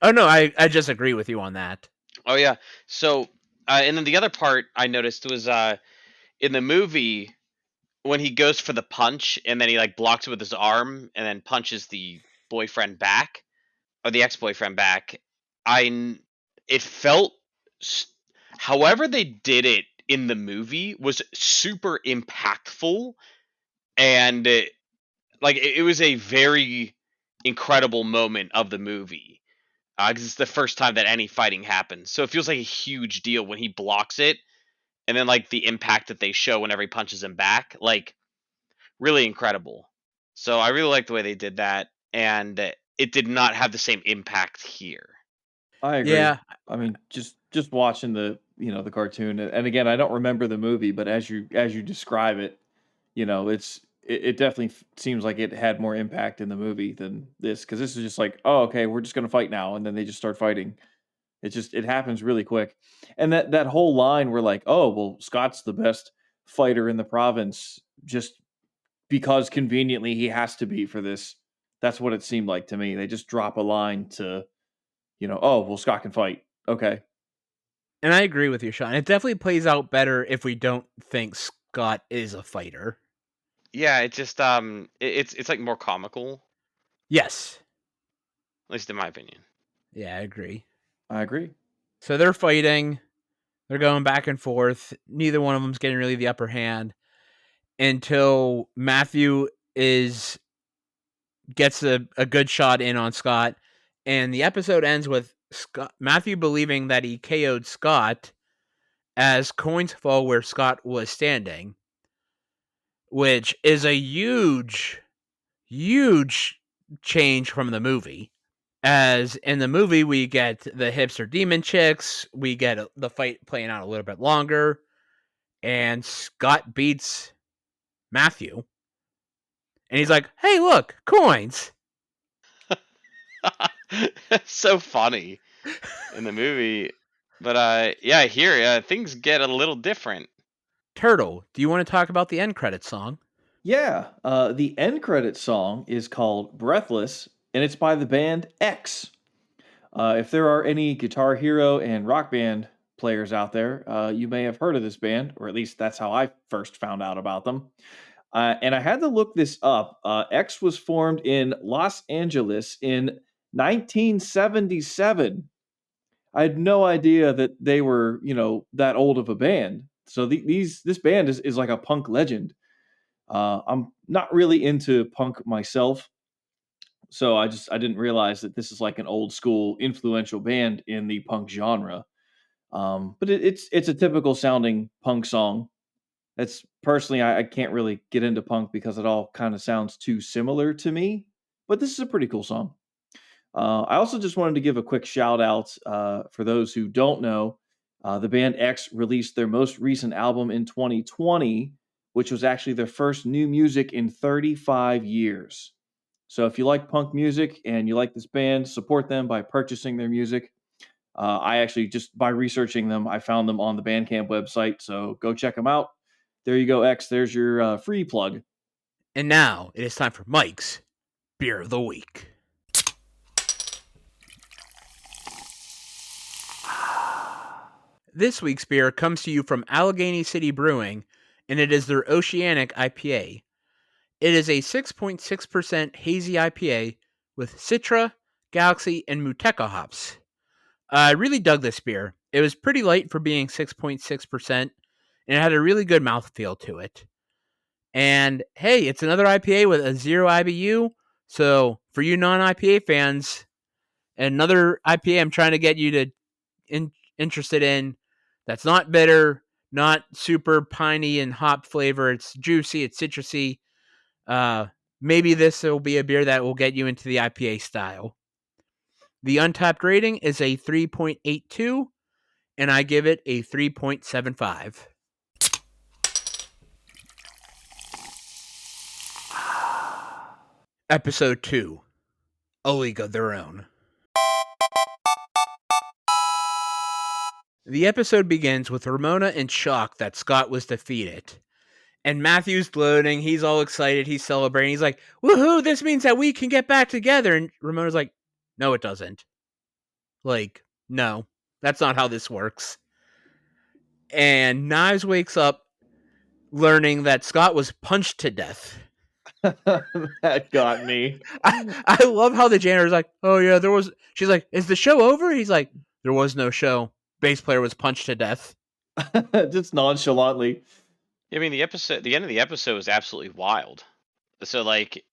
Speaker 1: Oh, no, I just agree with you on that.
Speaker 3: Oh yeah. So, and then the other part I noticed was in the movie when he goes for the punch and then he like blocks it with his arm and then punches the boyfriend back. or the ex-boyfriend back, it felt, however they did it in the movie was super impactful, and it was a very incredible moment of the movie, because it's the first time that any fighting happens, so it feels like a huge deal when he blocks it, and then like the impact that they show whenever he punches him back, like really incredible. So I really like the way they did that, and it did not have the same impact here.
Speaker 2: I agree.
Speaker 1: Yeah,
Speaker 2: I mean, just watching the the cartoon, and again, I don't remember the movie, but as you describe it, it definitely seems like it had more impact in the movie than this, because this is just like, oh, okay, we're just gonna fight now, and then they just start fighting. It happens really quick, and that whole line where like, oh, well, Scott's the best fighter in the province, just because conveniently he has to be for this. That's what it seemed like to me. They just drop a line to, oh, well, Scott can fight. Okay.
Speaker 1: and I agree with you, Sean. It definitely plays out better if we don't think Scott is a fighter.
Speaker 3: Yeah, it just it's like more comical,
Speaker 1: Yes.
Speaker 3: at least in my opinion.
Speaker 1: Yeah, I agree.
Speaker 2: I agree.
Speaker 1: So they're fighting. They're going back and forth. Neither one of them's getting really the upper hand until Matthew is gets a good shot in on Scott, and the episode ends with Matthew believing that he KO'd Scott as coins fall where Scott was standing, which is a huge change from the movie. As in the movie, we get the hipster demon chicks, we get the fight playing out a little bit longer, and Scott beats Matthew. And he's like, hey, look, coins.
Speaker 3: It's so funny in the movie, but yeah, here things get a little different.
Speaker 1: Turtle, do you want to talk about the end credits song?
Speaker 2: Yeah. The end credit song is called Breathless, and it's by the band X. If there are any Guitar Hero and Rock Band players out there, you may have heard of this band, or at least that's how I first found out about them. And I had to look this up. X was formed in Los Angeles in 1977. I had no idea that they were, that old of a band. So this band is like a punk legend. I'm not really into punk myself, so I didn't realize that this is like an old school influential band in the punk genre. But it's a typical sounding punk song. That's personally, I can't really get into punk because it all kind of sounds too similar to me. But this is a pretty cool song. I also just wanted to give a quick shout out for those who don't know. The band X released their most recent album in 2020, which was actually their first new music in 35 years. So if you like punk music and you like this band, support them by purchasing their music. I actually, just by researching them, I found them on the Bandcamp website. So go check them out. There you go, X. There's your free plug.
Speaker 1: And now it is time for Mike's Beer of the Week. This week's beer comes to you from Allegheny City Brewing, and it is their Oceanic IPA. It is a 6.6% hazy IPA with Citra, Galaxy, and Muteca hops. I really dug this beer. It was pretty light for being 6.6%, and it had a really good mouthfeel to it. And hey, it's another IPA with a 0 IBU, so for you non-IPA fans, another IPA I'm trying to get you to interested in that's not bitter, not super piney and hop flavor. It's juicy, it's citrusy. Maybe this will be a beer that will get you into the IPA style. The Untapped rating is a 3.82, and I give it a 3.75. Episode 2, A League of Their Own. The episode begins with Ramona in shock that Scott was defeated. And Matthew's gloating. He's all excited. He's celebrating. He's like, woohoo, this means that we can get back together. And Ramona's like, no, it doesn't. Like, no, that's not how this works. And Knives wakes up learning that Scott was punched to death.
Speaker 2: That got me.
Speaker 1: I love how the janitor's like, oh yeah, there was. She's like, is the show over? He's like, there was no show. Bass player was punched to death.
Speaker 2: Just nonchalantly.
Speaker 3: I mean, the end of the episode was absolutely wild. So like,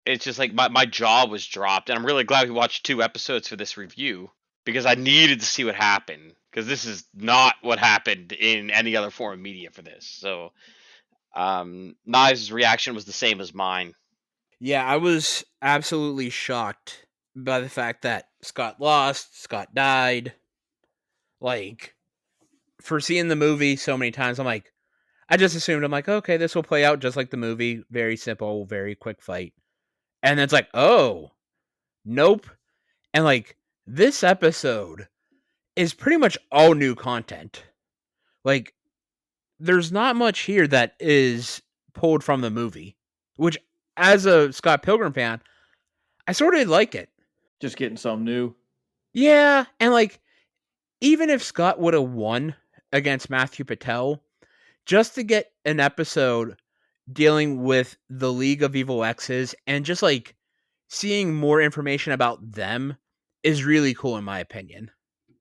Speaker 3: it's just like my jaw was dropped, and I'm really glad we watched 2 episodes for this review because I needed to see what happened because this is not what happened in any other form of media for this. So, Knives' reaction was the same as mine.
Speaker 1: Yeah, I was absolutely shocked by the fact that Scott lost, Scott died. Like, for seeing the movie so many times, I'm like, I just assumed, I'm like, okay, this will play out just like the movie. Very simple, very quick fight. And it's like, oh, nope. And like, this episode is pretty much all new content. Like, there's not much here that is pulled from the movie, which, as a Scott Pilgrim fan, I sort of like it.
Speaker 2: Just getting something new.
Speaker 1: Yeah, and like, even if Scott would have won against Matthew Patel, just to get an episode dealing with the League of Evil X's and just like seeing more information about them is really cool in my opinion.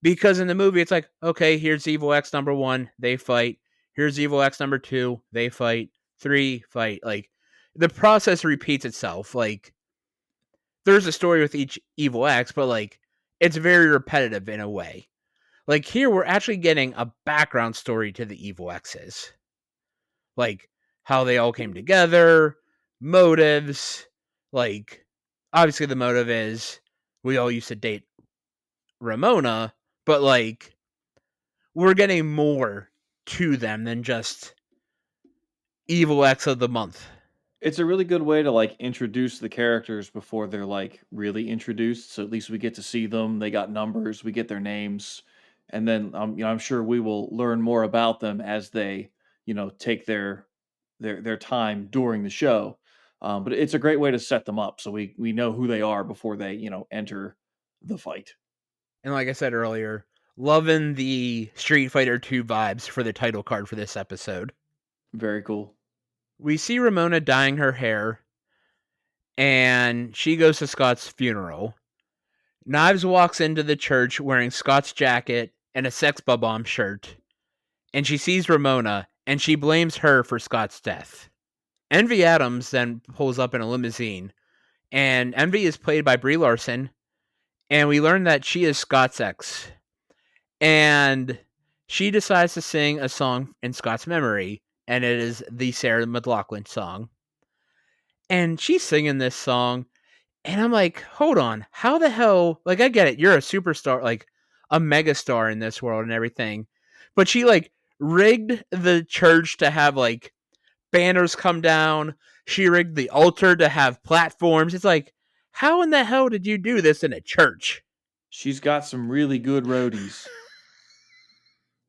Speaker 1: Because in the movie it's like, okay, here's Evil X number 1, they fight. Here's Evil X number 2, they fight. 3 fight. Like, the process repeats itself. Like, there's a story with each Evil X, but like, it's very repetitive in a way. Like, here we're actually getting a background story to the Evil X's. Like, how they all came together, motives. Like, obviously the motive is we all used to date Ramona, but like, we're getting more to them than just Evil X of the month.
Speaker 2: It's a really good way to like introduce the characters before they're like really introduced. So at least we get to see them. They got numbers. We get their names, and then I'm sure we will learn more about them as they take their time during the show. But it's a great way to set them up so we know who they are before they enter the fight.
Speaker 1: And like I said earlier, loving the Street Fighter 2 vibes for the title card for this episode.
Speaker 2: Very cool.
Speaker 1: We see Ramona dyeing her hair, and she goes to Scott's funeral. Knives walks into the church wearing Scott's jacket and a Sex Bomb shirt, and she sees Ramona, and she blames her for Scott's death. Envy Adams then pulls up in a limousine, and Envy is played by Brie Larson, and we learn that she is Scott's ex. And she decides to sing a song in Scott's memory, and it is the Sarah McLachlan song. And she's singing this song, and I'm like, hold on, how the hell? Like, I get it, you're a superstar, like a megastar in this world and everything, but she like rigged the church to have like banners come down. She rigged the altar to have platforms. It's like, how in the hell did you do this in a church?
Speaker 2: She's got some really good roadies.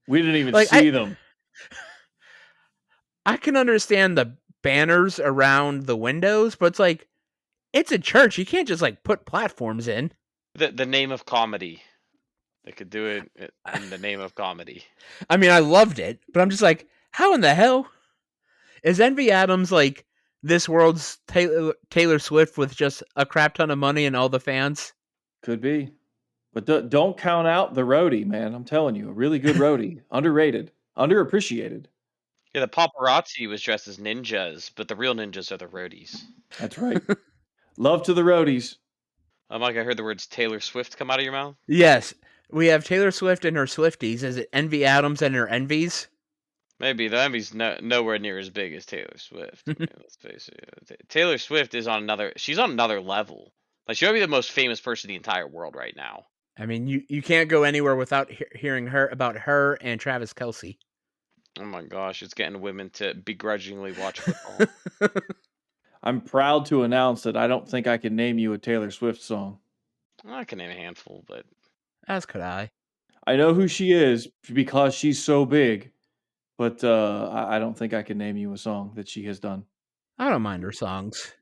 Speaker 2: We didn't even
Speaker 1: Like,
Speaker 2: see them.
Speaker 1: I can understand the banners around the windows, but it's like, it's a church. You can't just like put platforms in.
Speaker 3: The name of comedy. They could do it in the name of comedy.
Speaker 1: I mean, I loved it, but I'm just like, how in the hell is Envy Adams like this world's Taylor Swift with just a crap ton of money and all the fans?
Speaker 2: Could be. But don't count out the roadie, man. I'm telling you, a really good roadie. Underrated. Underappreciated.
Speaker 3: Yeah, the paparazzi was dressed as ninjas, but the real ninjas are the roadies.
Speaker 2: That's right. Love to the roadies.
Speaker 3: Mike, I heard the words Taylor Swift come out of your mouth.
Speaker 1: Yes, we have Taylor Swift and her Swifties. Is it Envy Adams and her Envies?
Speaker 3: Maybe the Emmy's nowhere near as big as Taylor Swift. I mean, let's face it. Taylor Swift is on another. She's on another level. Like, she might be the most famous person in the entire world right now.
Speaker 1: I mean, you can't go anywhere without hearing her about her and Travis Kelce.
Speaker 3: Oh my gosh, it's getting women to begrudgingly watch football.
Speaker 2: I'm proud to announce that I don't think I can name you a Taylor Swift song.
Speaker 3: I can name a handful, but
Speaker 1: As could I.
Speaker 2: I know who she is because she's so big, but I don't think I can name you a song that she has done.
Speaker 1: I don't mind her songs.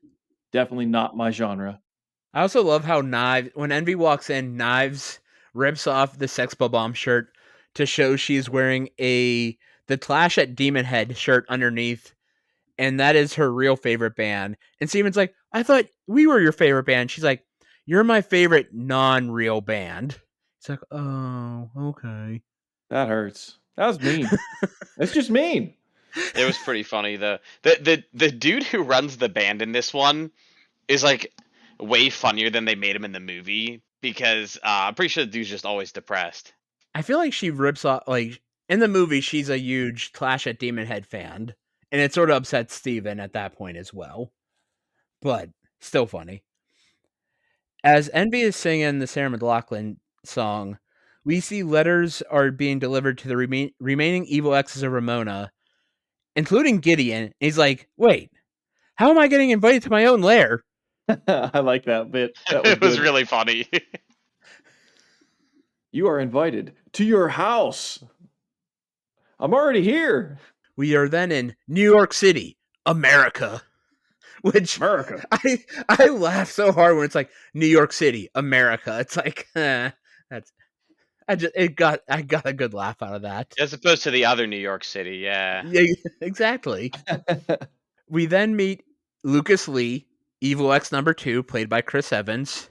Speaker 2: Definitely not my genre.
Speaker 1: I also love how when Envy walks in, Knives rips off the Sex Bomb shirt to show she's wearing the Clash at Demon Head shirt underneath, and that is her real favorite band. And Steven's like, I thought we were your favorite band. She's like, you're my favorite non-real band. It's like, oh, okay.
Speaker 2: That hurts. That was mean. It's just mean.
Speaker 3: It was pretty funny. The dude who runs the band in this one is like way funnier than they made him in the movie because I'm pretty sure the dude's just always depressed.
Speaker 1: I feel like she rips off, like, in the movie, she's a huge Clash at Demon Head fan, and it sort of upsets Steven at that point as well. But still funny. As Envy is singing the Sarah McLachlan song, we see letters are being delivered to the remaining evil exes of Ramona, including Gideon. He's like, wait, how am I getting invited to my own lair?
Speaker 2: I like that bit. That was
Speaker 3: It was
Speaker 2: good.
Speaker 3: really funny.
Speaker 2: You are invited to your house. I'm already here.
Speaker 1: We are then in New York City, America. Which
Speaker 2: America.
Speaker 1: I laugh so hard when it's like New York City, America. It's like that's I got a good laugh out of that.
Speaker 3: As opposed to the other New York City, yeah.
Speaker 1: Yeah, exactly. We then meet Lucas Lee, Evil X number 2, played by Chris Evans,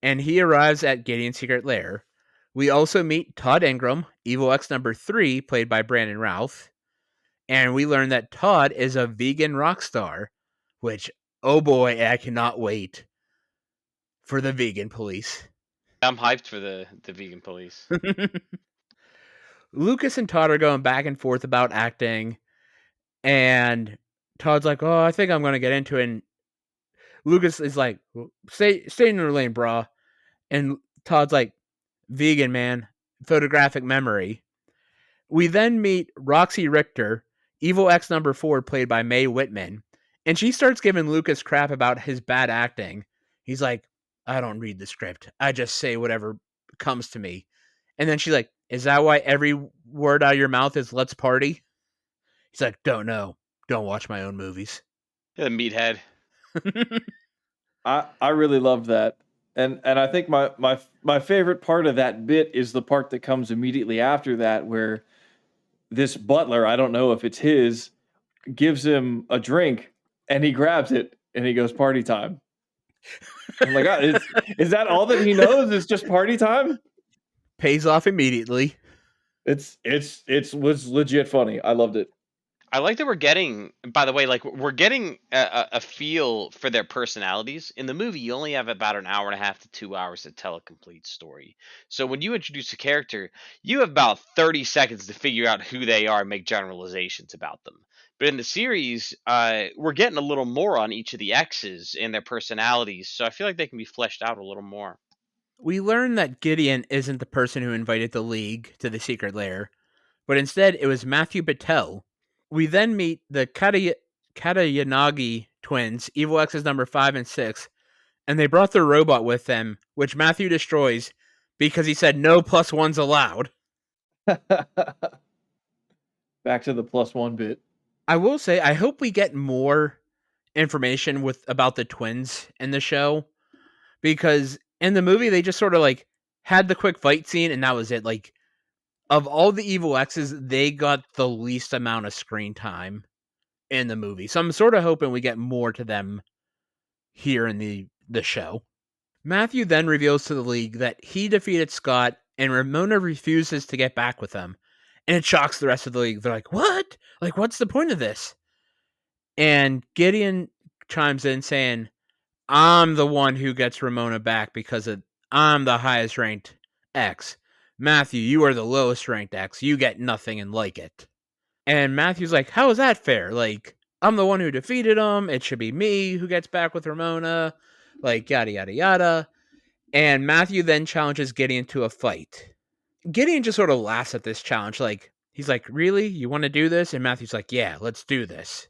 Speaker 1: and he arrives at Gideon's secret lair. We also meet Todd Ingram, Evil X number 3, played by Brandon Routh, and we learn that Todd is a vegan rock star, which, oh boy, I cannot wait for the vegan police.
Speaker 3: I'm hyped for the vegan police.
Speaker 1: Lucas and Todd are going back and forth about acting, and Todd's like, "Oh, I think I'm going to get into it." And Lucas is like, "Stay in your lane, brah." And Todd's like, "Vegan, man, photographic memory." We then meet Roxy Richter, Evil X number 4, played by Mae Whitman, and she starts giving Lucas crap about his bad acting. He's like, "I don't read the script. I just say whatever comes to me." And then she's like, "Is that why every word out of your mouth is let's party?" He's like, "Don't know. Don't watch my own movies."
Speaker 3: The meathead.
Speaker 2: I really loved that. And I think my favorite part of that bit is the part that comes immediately after that, where this butler, I don't know if it's his, gives him a drink and he grabs it and he goes, party time. I'm like, is that all that he knows? It's just party time?
Speaker 1: Pays off immediately.
Speaker 2: It was legit funny. I loved it.
Speaker 3: I like that we're getting, by the way, like we're getting a feel for their personalities. In the movie, you only have about an hour and a half to 2 hours to tell a complete story. So when you introduce a character, you have about 30 seconds to figure out who they are and make generalizations about them. But in the series, we're getting a little more on each of the X's and their personalities. So I feel like they can be fleshed out a little more.
Speaker 1: We learn that Gideon isn't the person who invited the League to the secret lair, but instead it was Matthew Patel. We then meet the Katayanagi twins, Evil X's number 5 and 6, and they brought their robot with them, which Matthew destroys because he said no +1s allowed.
Speaker 2: Back to the +1 bit.
Speaker 1: I will say, I hope we get more information about the twins in the show, because in the movie they just sort of like had the quick fight scene and that was it. Like, of all the Evil X's, they got the least amount of screen time in the movie. So I'm sort of hoping we get more to them here in the show. Matthew then reveals to the League that he defeated Scott and Ramona refuses to get back with him. And it shocks the rest of the League. They're like, what? Like, what's the point of this? And Gideon chimes in saying, I'm the one who gets Ramona back because I'm the highest ranked X. Matthew, you are the lowest ranked X. You get nothing and like it. And Matthew's like, how is that fair? Like, I'm the one who defeated him. It should be me who gets back with Ramona. Like, yada, yada, yada. And Matthew then challenges Gideon to a fight. Gideon just sort of laughs at this challenge. Like, he's like, really? You want to do this? And Matthew's like, yeah, let's do this.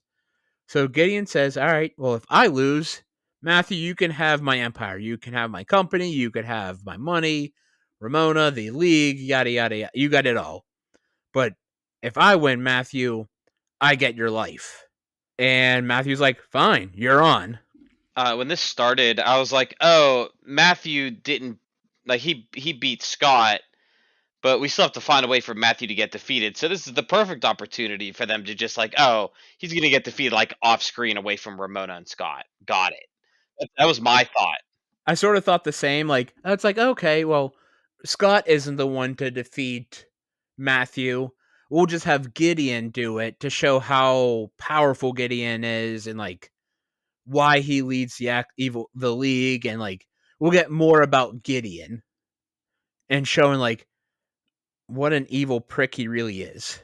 Speaker 1: So Gideon says, all right, well, if I lose, Matthew, you can have my empire. You can have my company. You could have my money, Ramona, the League, yada, yada, yada. You got it all. But if I win, Matthew, I get your life. And Matthew's like, fine, you're on.
Speaker 3: When this started, I was like, oh, Matthew didn't, like, he beat Scott, But we still have to find a way for Matthew to get defeated. So this is the perfect opportunity for them to just like, oh, he's gonna get defeated like off screen away from Ramona and Scott. Got it. That was my thought.
Speaker 1: I sort of thought the same. Like, it's like, okay, well, Scott isn't the one to defeat Matthew. We'll just have Gideon do it to show how powerful Gideon is and like why he leads the league, and like we'll get more about Gideon and showing like what an evil prick he really is.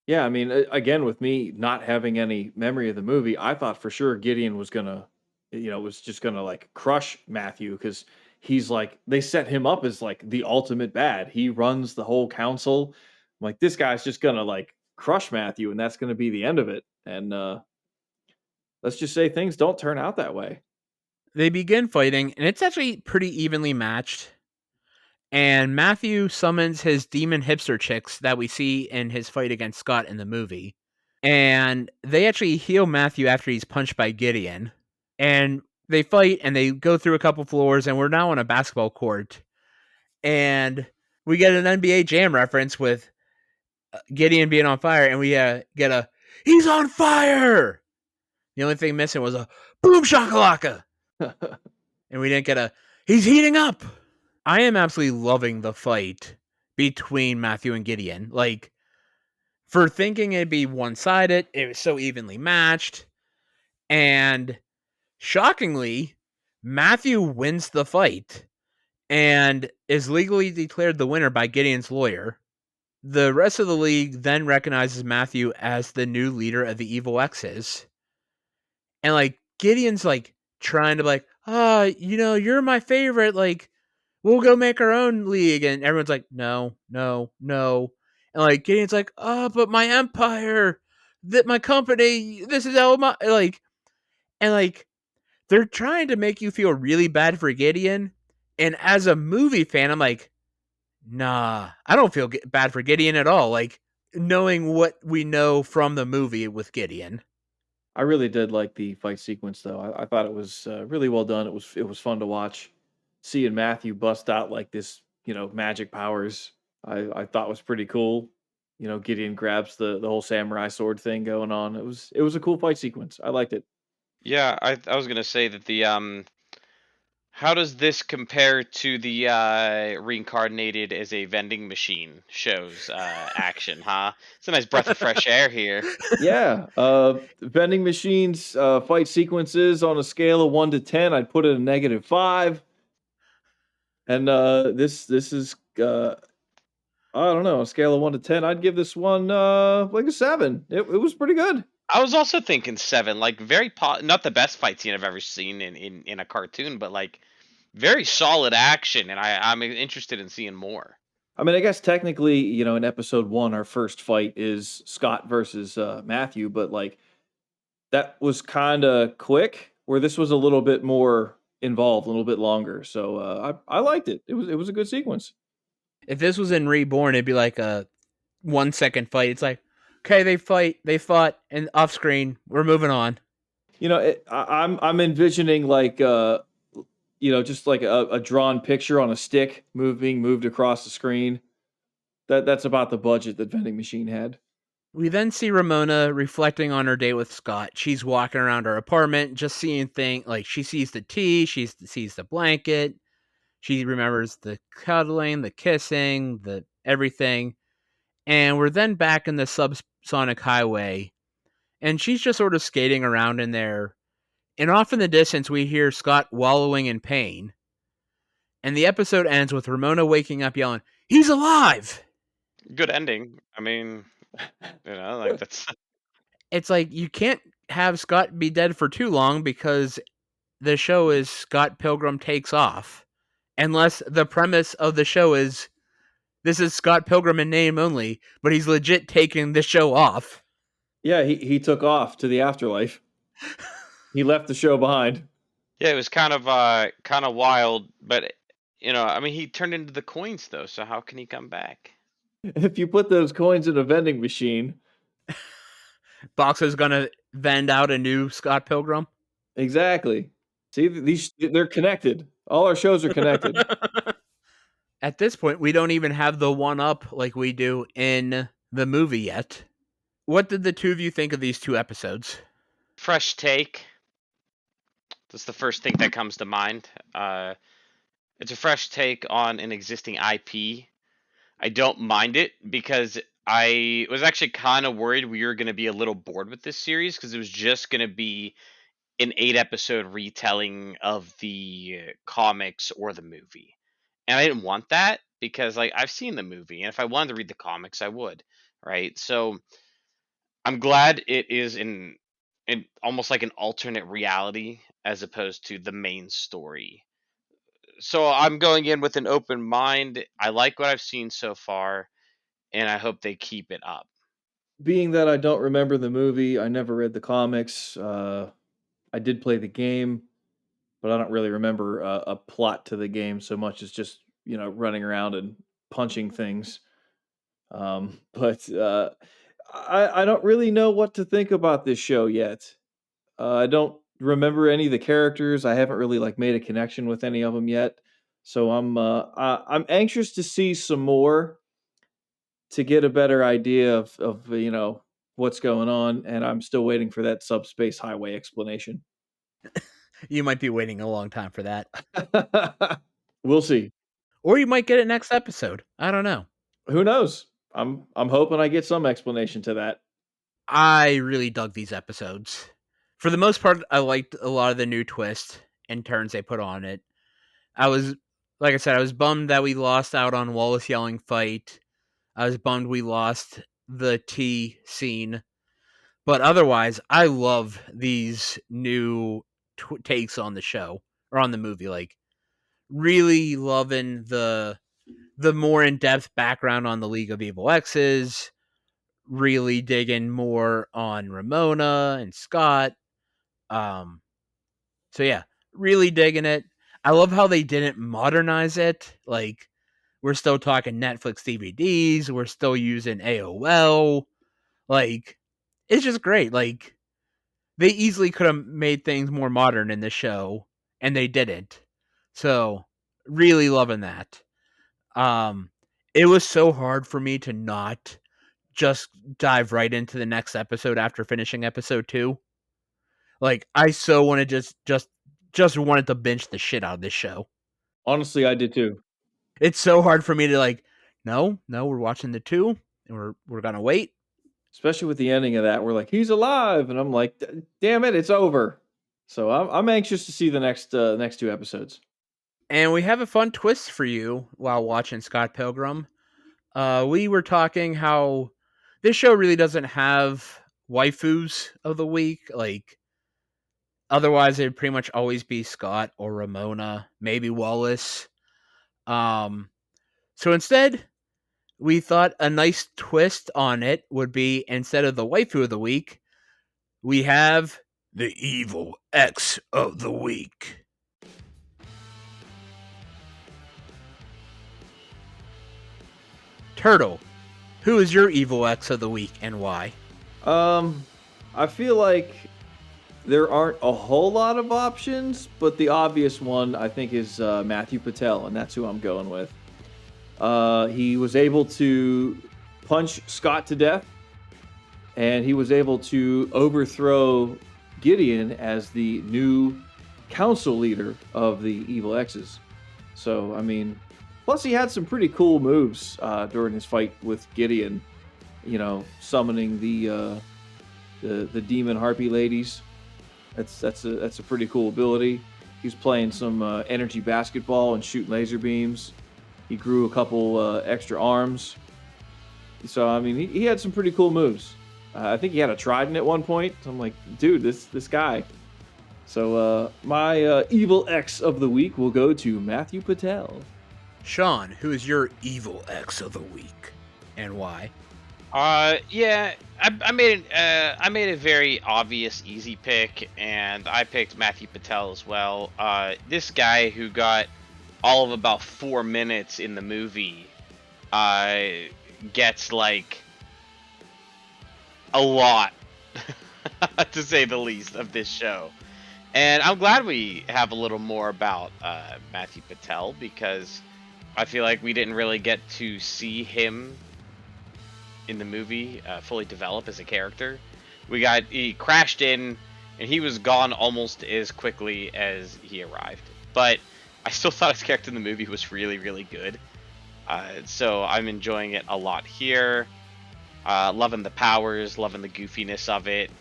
Speaker 2: Yeah, I mean, again, with me not having any memory of the movie, I thought for sure Gideon was gonna, was just gonna like crush Matthew because he's like they set him up as like the ultimate bad. He runs the whole council. I'm like this guy's just gonna like crush Matthew, and that's gonna be the end of it. And let's just say things don't turn out that way.
Speaker 1: They begin fighting, and it's actually pretty evenly matched. And Matthew summons his demon hipster chicks that we see in his fight against Scott in the movie. And they actually heal Matthew after he's punched by Gideon. And they fight and they go through a couple floors, and we're now on a basketball court. And we get an NBA Jam reference with Gideon being on fire, and we get a "He's on fire!" The only thing missing was a "Boom shakalaka!" And we didn't get a "He's heating up!" I am absolutely loving the fight between Matthew and Gideon. Like, for thinking it'd be one-sided, it was so evenly matched. And shockingly, Matthew wins the fight and is legally declared the winner by Gideon's lawyer. The rest of the league then recognizes Matthew as the new leader of the Evil X's. And like Gideon's like trying to like, you're my favorite, like we'll go make our own league, and everyone's like, no, no, no. And like Gideon's like, but my empire, that my company, this is all my like, and like they're trying to make you feel really bad for Gideon. And as a movie fan, I'm like, nah, I don't feel bad for Gideon at all. Like knowing what we know from the movie with Gideon.
Speaker 2: I really did like the fight sequence, though. I thought it was really well done. It was fun to watch. Seeing Matthew bust out like this, magic powers. I thought was pretty cool. Gideon grabs the whole samurai sword thing going on. It was a cool fight sequence. I liked it.
Speaker 3: Yeah, I was gonna say that the how does this compare to the reincarnated as a vending machine shows action, huh? It's a nice breath of fresh air here.
Speaker 2: Yeah, vending machines fight sequences on a scale of 1 to 10. I'd put it a -5. And this is I don't know, a scale of 1 to 10. I'd give this one like a 7. It was pretty good.
Speaker 3: I was also thinking 7, like very not the best fight scene I've ever seen in a cartoon, but like very solid action, and I'm interested in seeing more.
Speaker 2: I mean, I guess technically, in episode 1, our first fight is Scott versus Matthew, but like that was kind of quick. Where this was a little bit more involved, a little bit longer. So I liked it. It was a good sequence.
Speaker 1: If this was in Reborn, it'd be like a 1 second fight. It's like, okay, they fought, and off screen, we're moving on.
Speaker 2: I'm envisioning like just like a drawn picture on a stick being moved across the screen. That's about the budget that vending machine had.
Speaker 1: We then see Ramona reflecting on her date with Scott. She's walking around her apartment, just seeing things like she sees the tea, she sees the blanket, she remembers the cuddling, the kissing, the everything. And we're then back in the subsonic highway, and she's just sort of skating around in there. And off in the distance, we hear Scott wallowing in pain. And the episode ends with Ramona waking up yelling, "He's alive!"
Speaker 3: Good ending. I mean, like that's
Speaker 1: It's like you can't have Scott be dead for too long because the show is Scott Pilgrim Takes Off. Unless the premise of the show is this is Scott Pilgrim in name only, but he's legit taking the show off.
Speaker 2: Yeah, he took off to the afterlife. He left the show behind.
Speaker 3: yeah, it was kind of wild, but I mean, he turned into the coins though, so how can he come back?
Speaker 2: If you put those coins in a vending machine,
Speaker 1: Boxer's gonna vend out a new Scott Pilgrim.
Speaker 2: exactly. See, they're connected. All our shows are connected.
Speaker 1: At this point, we don't even have the one-up like we do in the movie yet. What did the two of you think of these two episodes?
Speaker 3: Fresh take. That's the first thing that comes to mind. It's a fresh take on an existing IP. I don't mind it because I was actually kind of worried we were going to be a little bored with this series because it was just going to be an 8 episode retelling of the comics or the movie. And I didn't want that because like I've seen the movie and if I wanted to read the comics I would, right? So I'm glad it is in almost like an alternate reality as opposed to the main story. So I'm going in with an open mind. I like what I've seen so far and I hope they keep it up.
Speaker 2: Being that I don't remember the movie, I never read the comics. I did play the game, but I don't really remember a plot to the game so much as just running around and punching things. But I don't really know what to think about this show yet. I don't remember any of the characters. I haven't really like made a connection with any of them yet. So I'm anxious to see some more to get a better idea of what's going on, and I'm still waiting for that subspace highway explanation.
Speaker 1: You might be waiting a long time for that.
Speaker 2: We'll see.
Speaker 1: Or you might get it next episode. I don't know.
Speaker 2: Who knows? I'm hoping I get some explanation to that.
Speaker 1: I really dug these episodes. For the most part, I liked a lot of the new twists and turns they put on it. I was, like I said, I was bummed that we lost out on Wallace yelling fight. I was bummed we lost the tea scene. But otherwise, I love these new takes on the show or on the movie. Like, really loving the more in-depth background on the League of Evil X's, really digging more on Ramona and Scott. Um, so yeah, really digging it. I love how they didn't modernize it. Like, we're still talking Netflix DVDs. We're still using AOL. Like, it's just great. Like, they easily could have made things more modern in the show, and they didn't. So, really loving that. Um, it was so hard for me to not just dive right into the next episode after finishing episode 2. Like, I so want to just wanted to binge the shit out of this show.
Speaker 2: Honestly, I did too.
Speaker 1: It's so hard for me to like, no, we're watching the 2 and we're going to wait.
Speaker 2: Especially with the ending of that, we're like, he's alive, and I'm like, damn it, it's over. So I'm anxious to see the next 2 episodes.
Speaker 1: And we have a fun twist for you while watching Scott Pilgrim. We were talking how this show really doesn't have waifus of the week. Like, otherwise, it'd pretty much always be Scott or Ramona, maybe Wallace. So instead, we thought a nice twist on it would be instead of the waifu of the week, we have the evil X of the week. Turtle, who is your evil X of the week and why?
Speaker 2: I feel like there aren't a whole lot of options, but the obvious one I think is Matthew Patel, and that's who I'm going with. He was able to punch Scott to death, and he was able to overthrow Gideon as the new council leader of the Evil X's. So, I mean, plus he had some pretty cool moves during his fight with Gideon. Summoning the demon harpy ladies. That's a pretty cool ability. He's playing some energy basketball and shooting laser beams. He grew a couple extra arms. So I mean, he had some pretty cool moves. I think he had a trident at one point. So I'm like, dude, this guy. So my evil X of the week will go to Matthew Patel.
Speaker 1: Sean, who is your evil X of the week and why?
Speaker 3: Yeah, I made a very obvious easy pick, and I picked Matthew Patel as well. This guy who got all of about 4 minutes in the movie, gets like a lot, to say the least, of this show. And I'm glad we have a little more about Matthew Patel because I feel like we didn't really get to see him in the movie fully develop as a character. He crashed in, and he was gone almost as quickly as he arrived. But I still thought his character in the movie was really, really good. So I'm enjoying it a lot here. Loving the powers, loving the goofiness of it.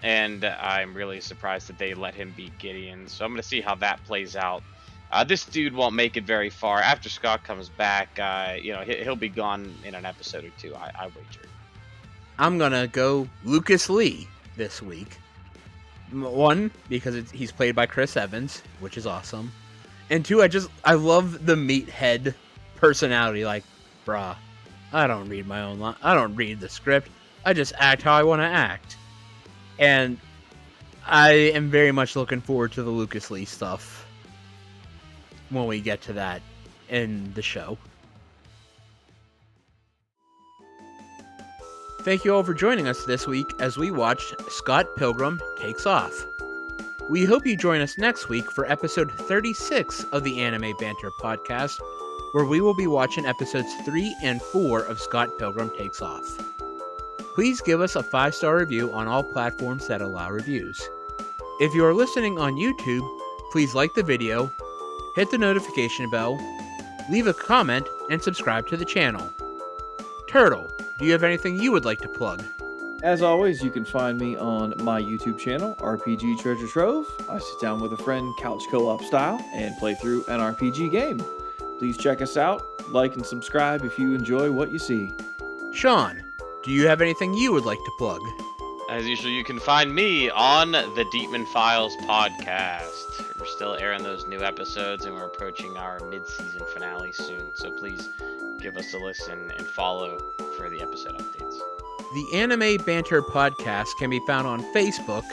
Speaker 3: And I'm really surprised that they let him be Gideon. So I'm going to see how that plays out. This dude won't make it very far. After Scott comes back, he'll be gone in an episode or two, I wager.
Speaker 1: I'm going to go Lucas Lee this week. One, because he's played by Chris Evans, which is awesome. And two, I love the meathead personality. Like, brah, I don't read my own line. I don't read the script. I just act how I want to act. And I am very much looking forward to the Lucas Lee stuff when we get to that in the show. Thank you all for joining us this week as we watched Scott Pilgrim Takes Off. We hope you join us next week for episode 36 of the Anime Banter podcast, where we will be watching episodes 3 and 4 of Scott Pilgrim Takes Off. Please give us a 5-star review on all platforms that allow reviews. If you are listening on YouTube, please like the video, hit the notification bell, leave a comment, and subscribe to the channel. Turtle, do you have anything you would like to plug?
Speaker 2: As always, you can find me on my YouTube channel, RPG Treasure Trove. I sit down with a friend, couch co-op style, and play through an RPG game. Please check us out, like and subscribe if you enjoy what you see.
Speaker 1: Sean, do you have anything you would like to plug?
Speaker 3: As usual, you can find me on the Deepman Files podcast. We're still airing those new episodes, and we're approaching our mid-season finale soon. So please give us a listen and follow for the episode updates.
Speaker 1: The Anime Banter podcast can be found on Facebook,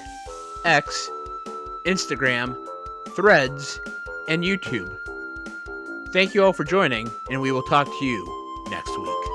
Speaker 1: X, Instagram, Threads, and YouTube. Thank you all for joining, and we will talk to you next week.